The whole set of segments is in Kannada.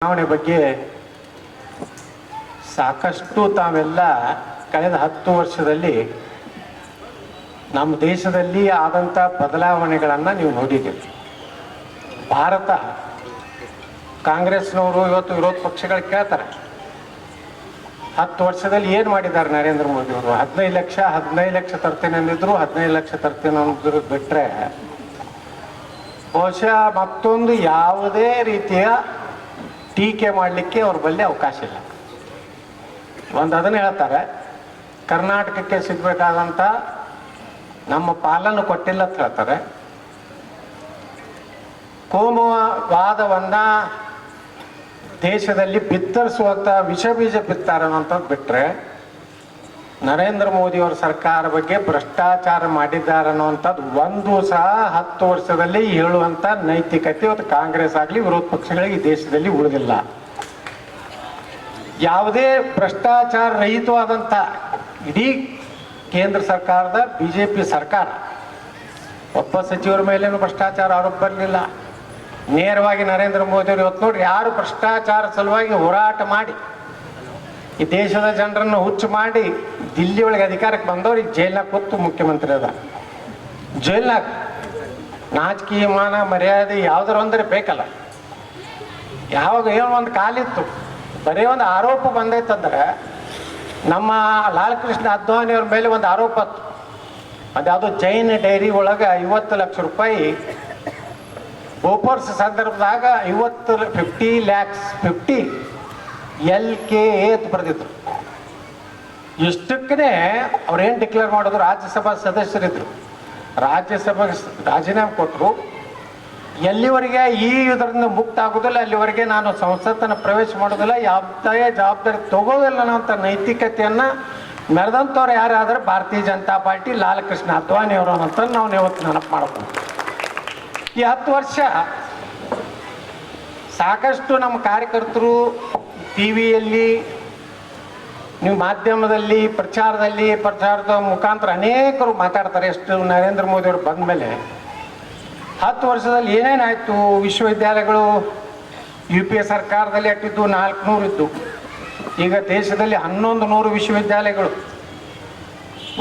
ಚುನಾವಣೆ ಬಗ್ಗೆ ಸಾಕಷ್ಟು ತಾವೆಲ್ಲ ಕಳೆದ 10 ವರ್ಷದಲ್ಲಿ ನಮ್ಮ ದೇಶದಲ್ಲಿ ಆದಂಥ ಬದಲಾವಣೆಗಳನ್ನು ನೀವು ನೋಡಿದ್ದೀರಿ. ಭಾರತ ಕಾಂಗ್ರೆಸ್ನವರು ಇವತ್ತು ವಿರೋಧ ಪಕ್ಷಗಳು ಕೇಳ್ತಾರೆ, 10 ವರ್ಷದಲ್ಲಿ ಏನು ಮಾಡಿದ್ದಾರೆ ನರೇಂದ್ರ ಮೋದಿ ಅವರು? 15 ಲಕ್ಷ ತರ್ತೇನೆ ಅಂದಿದ್ರು, 15 ಲಕ್ಷ ತರ್ತೇನೆ ಅಂದಿದ್ರು ಬಿಟ್ಟರೆ ಬಹುಶಃ ಮತ್ತೊಂದು ಯಾವುದೇ ರೀತಿಯ ಟೀಕೆ ಮಾಡಲಿಕ್ಕೆ ಅವ್ರ ಬಳಿ ಅವಕಾಶ ಇಲ್ಲ. ಅದನ್ನು ಹೇಳ್ತಾರೆ, ಕರ್ನಾಟಕಕ್ಕೆ ಸಿಗಬೇಕಾದಂಥ ನಮ್ಮ ಪಾಲನ್ನು ಕೊಟ್ಟಿಲ್ಲ ಅಂತ ಹೇಳ್ತಾರೆ. ಕೋಮುವಾದವನ್ನು ದೇಶದಲ್ಲಿ ಬಿತ್ತರಿಸುವಂಥ ವಿಷ ಬೀಜ ಬಿತ್ತಾರೆ ಅನ್ನೋಂಥದ್ದು ಬಿಟ್ಟರೆ ನರೇಂದ್ರ ಮೋದಿಯವರ ಸರ್ಕಾರ ಬಗ್ಗೆ ಭ್ರಷ್ಟಾಚಾರ ಮಾಡಿದ್ದಾರೆ ಅನ್ನೋವಂಥದ್ದು ಒಂದು ಸಹ 10 ವರ್ಷದಲ್ಲಿ ಹೇಳುವಂಥ ನೈತಿಕತೆ ಇವತ್ತು ಕಾಂಗ್ರೆಸ್ ಆಗಲಿ ವಿರೋಧ ಪಕ್ಷಗಳಿಗೆ ಈ ದೇಶದಲ್ಲಿ ಉಳಿದಿಲ್ಲ. ಯಾವುದೇ ಭ್ರಷ್ಟಾಚಾರ ರಹಿತವಾದಂಥ ಇಡೀ ಕೇಂದ್ರ ಸರ್ಕಾರದ BJP ಸರ್ಕಾರ ಒಬ್ಬ ಸಚಿವರ ಮೇಲೇನು ಭ್ರಷ್ಟಾಚಾರ ಆರೋಪ ಬರಲಿಲ್ಲ. ನೇರವಾಗಿ ನರೇಂದ್ರ ಮೋದಿಯವರು ಇವತ್ತು ನೋಡಿ, ಯಾರು ಭ್ರಷ್ಟಾಚಾರ ಸಲುವಾಗಿ ಹೋರಾಟ ಮಾಡಿ ಈ ದೇಶದ ಜನರನ್ನು ಹುಚ್ಚು ಮಾಡಿ ದಿಲ್ಲಿ ಒಳಗೆ ಅಧಿಕಾರಕ್ಕೆ ಬಂದವ್ರು ಈಗ ಜೈಲ್ನಾಗ ಕೂತು ಮುಖ್ಯಮಂತ್ರಿ ಅದ. ಜೈಲ್ನಾಗ ನಾಚಿಕೆ ಮಾನ ಮರ್ಯಾದೆ ಯಾವ್ದಾರ ಒಂದರೆ ಬೇಕಲ್ಲ. ಯಾವಾಗ ಏನೋ ಒಂದು ಕಾಲಿತ್ತು, ಬರೀ ಒಂದು ಆರೋಪ ಬಂದೈತಂದ್ರೆ ನಮ್ಮ ಲಾಲ್ ಕೃಷ್ಣ ಅದ್ವಾನಿ ಅವ್ರ ಮೇಲೆ ಒಂದು ಆರೋಪ ಇತ್ತು. ಅದ್ಯಾವುದೋ ಜೈನ್ ಡೈರಿ ಒಳಗೆ 50 ಲಕ್ಷ ರೂಪಾಯಿ ಬೋಫೋರ್ಸ್ ಸಂದರ್ಭದಾಗ 50 LKA ಅಂತ ಬರೆದಿದ್ರು. ಇಷ್ಟಕ್ಕೇ ಅವ್ರೇನು ಡಿಕ್ಲೇರ್ ಮಾಡೋದು, ರಾಜ್ಯಸಭಾ ಸದಸ್ಯರಿದ್ರು, ರಾಜ್ಯಸಭೆಗೆ ರಾಜೀನಾಮೆ ಕೊಟ್ಟರು. ಎಲ್ಲಿವರೆಗೆ ಈ ಇದರಿಂದ ಮುಕ್ತ ಆಗೋದಿಲ್ಲ ಅಲ್ಲಿವರೆಗೆ ನಾನು ಸಂಸತ್ತನ್ನು ಪ್ರವೇಶ ಮಾಡೋದಿಲ್ಲ, ಯಾವುದೇ ಜವಾಬ್ದಾರಿ ತಗೋದಿಲ್ಲ ಅನ್ನೋಂಥ ನೈತಿಕತೆಯನ್ನು ಮೆರೆದಂಥವ್ರು ಯಾರಾದರೂ ಭಾರತೀಯ ಜನತಾ ಪಾರ್ಟಿ ಲಾಲ್ ಕೃಷ್ಣ ಅದ್ವಾನಿ ಅವರು ಅಂತ ನಾವು ಯಾವತ್ತು ನೆನಪು ಮಾಡಬಹುದು. ಈ 10 ವರ್ಷ ಸಾಕಷ್ಟು ನಮ್ಮ ಕಾರ್ಯಕರ್ತರು ಟಿವಿಯಲ್ಲಿ, ನೀವು ಮಾಧ್ಯಮದಲ್ಲಿ, ಪ್ರಚಾರದ ಮುಖಾಂತರ ಅನೇಕರು ಮಾತಾಡ್ತಾರೆ. ಎಷ್ಟು ನರೇಂದ್ರ ಮೋದಿಯವರು ಬಂದ ಮೇಲೆ 10 ವರ್ಷದಲ್ಲಿ ಏನೇನಾಯಿತು? ವಿಶ್ವವಿದ್ಯಾಲಯಗಳು UPA ಸರ್ಕಾರದಲ್ಲಿ ಅಟ್ಟಿದ್ದು 400 ಇದ್ದು, ಈಗ ದೇಶದಲ್ಲಿ 1100 ವಿಶ್ವವಿದ್ಯಾಲಯಗಳು.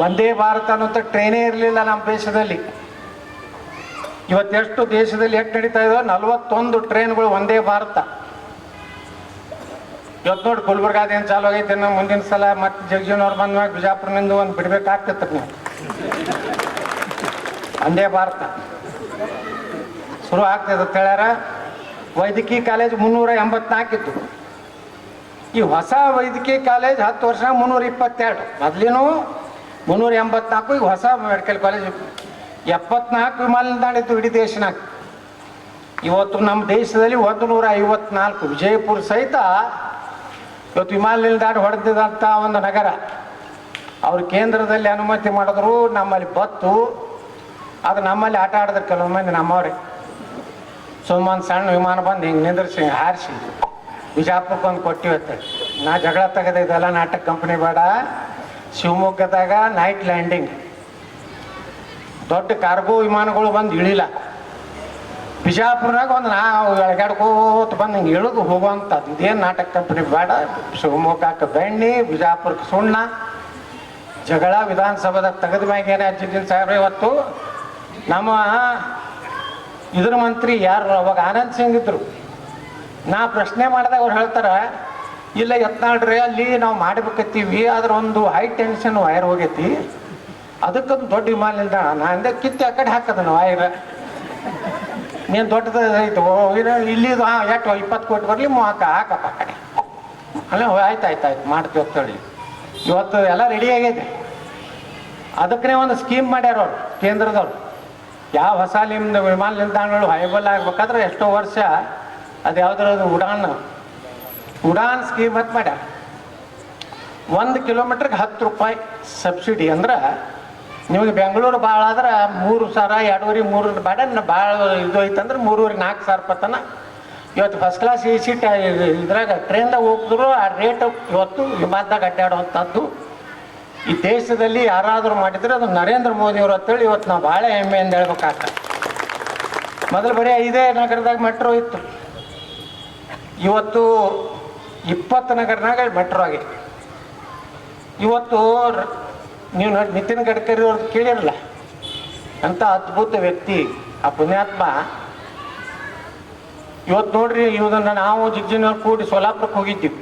ಒಂದೇ ಭಾರತ ಅನ್ನೋಂಥ ಟ್ರೈನೇ ಇರಲಿಲ್ಲ ನಮ್ಮ ದೇಶದಲ್ಲಿ. ಇವತ್ತೆಷ್ಟು ದೇಶದಲ್ಲಿ ಎಷ್ಟು ನಡೀತಾ ಇದ್ದಾವೆ? 41 ಟ್ರೈನ್ಗಳು ಒಂದೇ ಭಾರತ. ಇವತ್ತು ನೋಡಿ ಗುಲ್ಬರ್ಗಾದೇನು ಚಾಲು ಆಗೈತೆ, ನಾವು ಮುಂದಿನ ಸಲ ಮತ್ತೆ ಜಗಜೀವನವ್ರು ಬಂದ್ಮ್ಯಾಗ ಬಿಜಾಪುರನಿಂದ ಒಂದು ಬಿಡಬೇಕಾಗ್ತೈತೆ. ನೀವು ಒಂದೇ ಭಾರತ ಶುರು ಆಗ್ತದೆ ಅಂತ ಹೇಳ್ಯಾರ. ವೈದ್ಯಕೀಯ ಕಾಲೇಜ್ 384 ಇತ್ತು. ಈ ಹೊಸ ವೈದ್ಯಕೀಯ ಕಾಲೇಜ್ 10 ವರ್ಷ 322. ಮೊದಲೇನು 384, ಈಗ ಹೊಸ ಮೆಡಿಕಲ್ ಕಾಲೇಜ್ 74 ವಿಮಾನ ನಿಲ್ದಾಣ ಇತ್ತು ಇಡೀ ದೇಶನಾಗ. ಇವತ್ತು ನಮ್ಮ ದೇಶದಲ್ಲಿ 154, ವಿಜಯಪುರ ಸಹಿತ ಇವತ್ತು ವಿಮಾನ ನಿಲ್ದಾಣ ಹೊಡೆದಿದಂಥ ಒಂದು ನಗರ. ಅವ್ರು ಕೇಂದ್ರದಲ್ಲಿ ಅನುಮತಿ ಮಾಡಿದ್ರು, ನಮ್ಮಲ್ಲಿ ಬತ್ತು. ಅದು ನಮ್ಮಲ್ಲಿ ಆಟ ಆಡಿದ್ರು ಕೆಲವು ಮಂದಿ ನಮ್ಮವ್ರೆ. ಸುಮ್ಮನೆ ಸಣ್ಣ ವಿಮಾನ ಬಂದು ಹಿಂಗೆ ನಿಂದ್ರಿಸಿ ಹಾರಿಸಿ ಬಿಜಾಪುರಕ್ಕೆ ಒಂದು ಕೊಟ್ಟಿವತ್ತೆ. ನಾ ಜಗಳ ತೆಗೆದ, ಇದೆಲ್ಲ ನಾಟಕ ಕಂಪ್ನಿ ಬೇಡ. ಶಿವಮೊಗ್ಗದಾಗ ನೈಟ್ ಲ್ಯಾಂಡಿಂಗ್, ದೊಡ್ಡ ಕಾರ್ಗೋ ವಿಮಾನಗಳು ಬಂದು ಇಳಿಲ್ಲ. ಬಿಜಾಪುರನಾಗ ಒಂದು ನಾವು ಎಳಗಾಡ್ಕೋತ ಬಂದು ಹಿಂಗೆ ಇಳಿದು ಹೋಗುವಂಥದ್ದು. ಇದೇನು ನಾಟಕ ಕಂಪ್ನಿ ಬೇಡ. ಶಿವಮೊಗ್ಗಕ್ಕೆ ಬೆಣ್ಣೆ, ಬಿಜಾಪುರಕ್ಕೆ ಸುಣ್ಣ. ಜಗಳ ವಿಧಾನಸಭಾದಾಗ ತೆಗೆದ ಮ್ಯಾಗ ಏನು ಅಜ್ಜಿದ್ದೀನ ಸಾಹೇಬ್ರೆ, ಇವತ್ತು ನಮ್ಮ ಇದ್ರ ಮಂತ್ರಿ ಯಾರು ಅವಾಗ ಆನಂದ್ ಸಿಂಗ್ ಇದ್ರು. ನಾ ಪ್ರಶ್ನೆ ಮಾಡಿದಾಗ ಅವ್ರು ಹೇಳ್ತಾರೆ, ಇಲ್ಲ ಯತ್ನಾಳ್ರಿ ಅಲ್ಲಿ ನಾವು ಮಾಡಬೇಕತ್ತೀವಿ, ಆದ್ರೆ ಒಂದು ಹೈ ಟೆನ್ಷನ್ ವೈರ್ ಹೋಗೈತಿ, ಅದಕ್ಕೊಂದು ದೊಡ್ಡ ವಿಮಾನ ನಿಲ್ದಾಣ. ನಾ ಅಂದೆ ಕಿತ್ತಿ ಆ ಕಡೆ ಹಾಕದನು ವೈರ್, ನೀನು ದೊಡ್ಡದಾಯ್ತು ಇಲ್ಲಿ ಎಷ್ಟು 20 ಕೋಟಿ ಬರಲಿ ಹಾಕಪ್ಪ ಆ ಕಡೆ. ಅಲ್ಲ ಆಯ್ತು ಮಾಡ್ತೀವಿ ಅಂತೇಳಿ ಇವತ್ತು ಎಲ್ಲ ರೆಡಿ ಆಗೈತೆ. ಅದಕ್ಕೇ ಒಂದು ಸ್ಕೀಮ್ ಮಾಡ್ಯಾರ ಅವ್ರು ಕೇಂದ್ರದವ್ರು. ಯಾವ ಹೊಸ ವಿಮಾನ ನಿಲ್ದಾಣಗಳು ಹೈಬಲ್ ಆಗ್ಬೇಕಾದ್ರೆ ಎಷ್ಟೋ ವರ್ಷ ಅದು ಯಾವುದ್ರದ್ದು ಉಡಾನ್ ಸ್ಕೀಮ್ ಅಂತ ಮಾಡ್ಯಾರ. 1 ಕಿಲೋಮೀಟ್ರಿಗೆ 10 ರೂಪಾಯಿ ಸಬ್ಸಿಡಿ. ಅಂದ್ರೆ ನಿಮಗೆ ಬೆಂಗಳೂರು ಭಾಳ ಆದ್ರೆ 3,000, 2,500, 3 ಬೇಡ. ಭಾಳ ಇದು ಐತಂದ್ರೆ 3,500, 4,000 ರೂಪಾಯಿ ತನ. ಇವತ್ತು ಫಸ್ಟ್ ಕ್ಲಾಸ್ AC ಇದ್ರಾಗ ಟ್ರೈನ್ದಾಗ ಹೋಗಿದ್ರು ಆ ರೇಟ್ ಇವತ್ತು ವಿಮಾನದಾಗ ಅಡ್ಡಾಡುವಂಥದ್ದು ಈ ದೇಶದಲ್ಲಿ ಯಾರಾದರೂ ಮಾಡಿದರೆ ಅದು ನರೇಂದ್ರ ಮೋದಿಯವರು ಅಂತೇಳಿ ಇವತ್ತು ನಾವು ಭಾಳ ಹೆಮ್ಮೆಯಿಂದ ಹೇಳ್ಬೇಕಾಗ್ತದೆ. ಮೊದಲು ಬರೀ 5 ನಗರದಾಗ ಮೆಟ್ರೋ ಇತ್ತು. ಇವತ್ತು 20 ನಗರನಾಗ ಮೆಟ್ರೋ ಆಗಿ. ಇವತ್ತು ನೀವು ನೋಡಿ ನಿತಿನ್ ಗಡ್ಕರಿ ಅವ್ರದ್ದು ಕೇಳಿರಲ್ಲ, ಅಂತ ಅದ್ಭುತ ವ್ಯಕ್ತಿ ಆ ಪುಣ್ಯಾತ್ಮ. ಇವತ್ತು ನೋಡ್ರಿ, ಇವನ್ನ ನಾವು ಜಿಗ್ಜಿನವ್ರು ಕೂಡಿ ಸೋಲಾಪುರಕ್ಕೆ ಹೋಗಿದ್ದೀವಿ.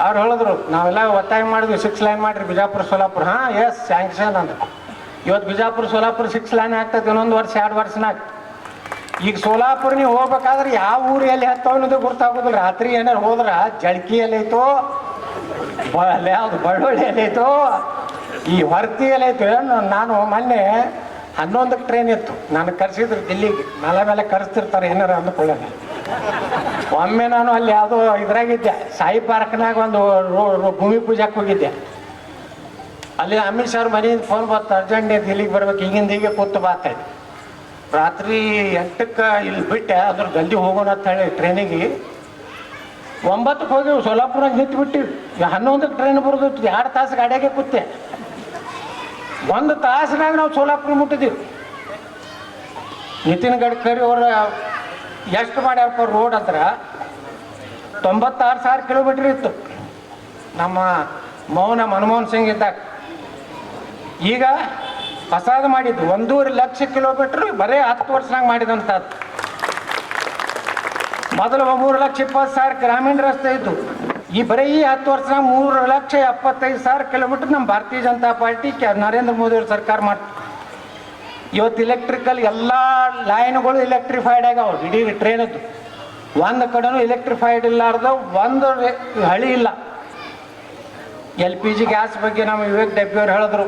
ಅವ್ರು ಹೇಳಿದ್ರು ನಾವೆಲ್ಲ ಒತ್ತಾಯ ಮಾಡಿದ್ವಿ 6 ಲೈನ್ ಮಾಡಿರಿ ಬಿಜಾಪುರ ಸೋಲಾಪುರ. ಹಾಂ ಎಸ್ ಸ್ಯಾಂಕ್ಷನ್ ಅಂತ. ಇವತ್ತು ಬಿಜಾಪುರ ಸೋಲಾಪುರ 6 ಲೈನ್ ಆಗ್ತದೆ, ಇನ್ನೊಂದು ವರ್ಷ 2 ವರ್ಷನಾಗ. ಈಗ ಸೋಲಾಪುರ ನೀವು ಹೋಗ್ಬೇಕಾದ್ರೆ ಯಾವ ಊರು ಎಲ್ಲಿ ಹತ್ತೋ ಅನ್ನೋದು ಗೊತ್ತಾಗೋದಿಲ್ಲ. ರಾತ್ರಿ ಏನಾರು ಹೋದ್ರೆ ಜಳ್ಕಿ ಎಲ್ಲೈತೋ, ಯಾವುದು ಬಳ್ಳೊಳ್ಳಿ ಎಲ್ಲೈತೋ, ಈ ಹೊರ್ತಿ ಎಲ್ಲೈತು. ನಾನು ಮೊನ್ನೆ 11ಕ್ಕೆ ಟ್ರೈನ್ ಇತ್ತು, ನಾನು ಕರೆಸಿದ್ರು ದಿಲ್ಲಿಗೆ. ಮೇಲೆ ಕರೆಸ್ತಿರ್ತಾರೆ ಏನಾರ ಅಂದ್ಕೊಳ್ಳೋಣ. ಒಮ್ಮೆ ನಾನು ಅಲ್ಲಿ ಯಾವುದೋ ಇದ್ರಾಗಿದ್ದೆ, ಸಾಯಿ ಪಾರ್ಕ್ನಾಗ ಒಂದು ಭೂಮಿ ಪೂಜಾಕ್ಕೆ ಹೋಗಿದ್ದೆ. ಅಲ್ಲಿ ಅಮಿತ್ ಶಾ ಅವ್ರ ಮನೆಯಿಂದ ಫೋನ್ ಬಂತು, ಅರ್ಜೆಂಟ್ ದಿಲ್ಲಿಗೆ ಬರ್ಬೇಕು, ಈಗಿಂದ ಹೀಗೆ ಕೂತು ಬಾತಾಯಿ. ರಾತ್ರಿ 8ಕ್ಕೆ ಇಲ್ಲಿ ಬಿಟ್ಟೆ, ಅದ್ರ ಜಲ್ದಿ ಹೋಗೋಣ ಅಂತ ಹೇಳಿ ಟ್ರೈನಿಗೆ 9ಕ್ಕೆ ಹೋಗಿವಿ. ಸೋಲಾಪುರಾಗ ನಿಂತು ಬಿಟ್ಟಿವಿ. 11ಕ್ಕೆ ಟ್ರೈನ್ ಬರೋದಿತ್ತು, 2 ತಾಸು ಗಾಡಿಯಾಗೆ ಕೂತೆ. 1 ತಾಸಿನಾಗ ನಾವು ಸೋಲಾಪುರ ಮುಟ್ಟಿದ್ದೀವಿ. ನಿತಿನ್ ಗಡ್ಕರಿ ಅವರು ಎಷ್ಟು ಮಾಡ್ಯಾರಪ್ಪ ರೋಡ್ ಅಂದ್ರೆ 96,000 ಕಿಲೋಮೀಟ್ರ್ ಇತ್ತು ನಮ್ಮ ಮನಮೋಹನ್ ಸಿಂಗ್ ಇದ್ದಾಗ. ಈಗ ಹೊಸಾದು ಮಾಡಿದ್ದು 1.5 ಲಕ್ಷ ಕಿಲೋಮೀಟ್ರ್ ಬರೀ 10 ವರ್ಷನಾಗ ಮಾಡಿದಂಥದ್ದು. ಮೊದಲು 3,20,000 ಗ್ರಾಮೀಣ ರಸ್ತೆ ಇದ್ದು, ಈ ಬರೀ 10 ವರ್ಷನಾಗ 3,75,000 ಕಿಲೋಮೀಟ್ರ್ ನಮ್ಮ ಭಾರತೀಯ ಜನತಾ ಪಾರ್ಟಿ ನರೇಂದ್ರ ಮೋದಿ ಅವ್ರ ಸರ್ಕಾರ ಮಾಡ್ತಾರೆ. ಇವತ್ತು ಇಲೆಕ್ಟ್ರಿಕಲ್ ಎಲ್ಲ ಲೈನ್ಗಳು ಎಲೆಕ್ಟ್ರಿಫೈಡ್ ಆಗ್ಯಾವ. ಇಡೀ ಟ್ರೈನದ್ದು ಒಂದು ಕಡೆನೂ ಎಲೆಕ್ಟ್ರಿಫೈಡ್ ಇಲ್ಲಾರ್ದ ಒಂದು ಹಳಿ ಇಲ್ಲ. LPG ಗ್ಯಾಸ್ ಬಗ್ಗೆ ನಮ್ಮ ವಿವೇಕ್ ಡಬ್ಬಿ ಅವ್ರು ಹೇಳಿದ್ರು,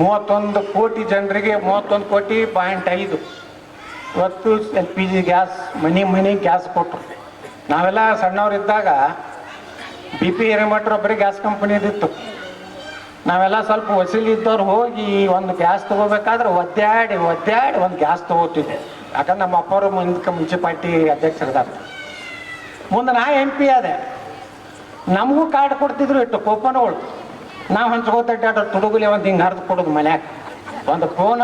31 ಕೋಟಿ ಜನರಿಗೆ 31 ಕೋಟಿ ಪಾಯಿಂಟ್ 5 ಇವತ್ತು LPG ಗ್ಯಾಸ್ ಮನೆ ಗ್ಯಾಸ್ ಕೊಟ್ಟರು. ನಾವೆಲ್ಲ ಸಣ್ಣವರಿದ್ದಾಗ BP ಹಿರೇಮಠರು ಒಬ್ಬರಿಗೆ ಗ್ಯಾಸ್ ಕಂಪನಿದಿತ್ತು. ನಾವೆಲ್ಲ ಸ್ವಲ್ಪ ವಸೂಲಿ ಇದ್ದವ್ರು ಹೋಗಿ ಒಂದು ಗ್ಯಾಸ್ ತೊಗೋಬೇಕಾದ್ರೆ ಒದ್ದಾಡಿ ಒಂದು ಗ್ಯಾಸ್ ತೊಗೋತಿದ್ದೆ. ಯಾಕಂದ್ರೆ ನಮ್ಮ ಅಪ್ಪವರು ಮುನ್ಸಿಪಾಲ್ಟಿ ಅಧ್ಯಕ್ಷರಿದ್ದಾರೆ. ಮುಂದೆ ನಾ MP ಆದೆ, ನಮಗೂ ಕಾರ್ಡ್ ಕೊಡ್ತಿದ್ರು, ಇಟ್ಟು ಕೂಪನ್ಗಳು ನಾವು ಹಂಚ್ಕೋತಡ್ಡಾಡ್ರು ತುಡುಗುಲಿ ಒಂದು ಹಿಂಗೆ ಹರಿದು ಕೊಡೋದು ಮನ್ಯಾಗ. ಒಂದು ಫೋನ,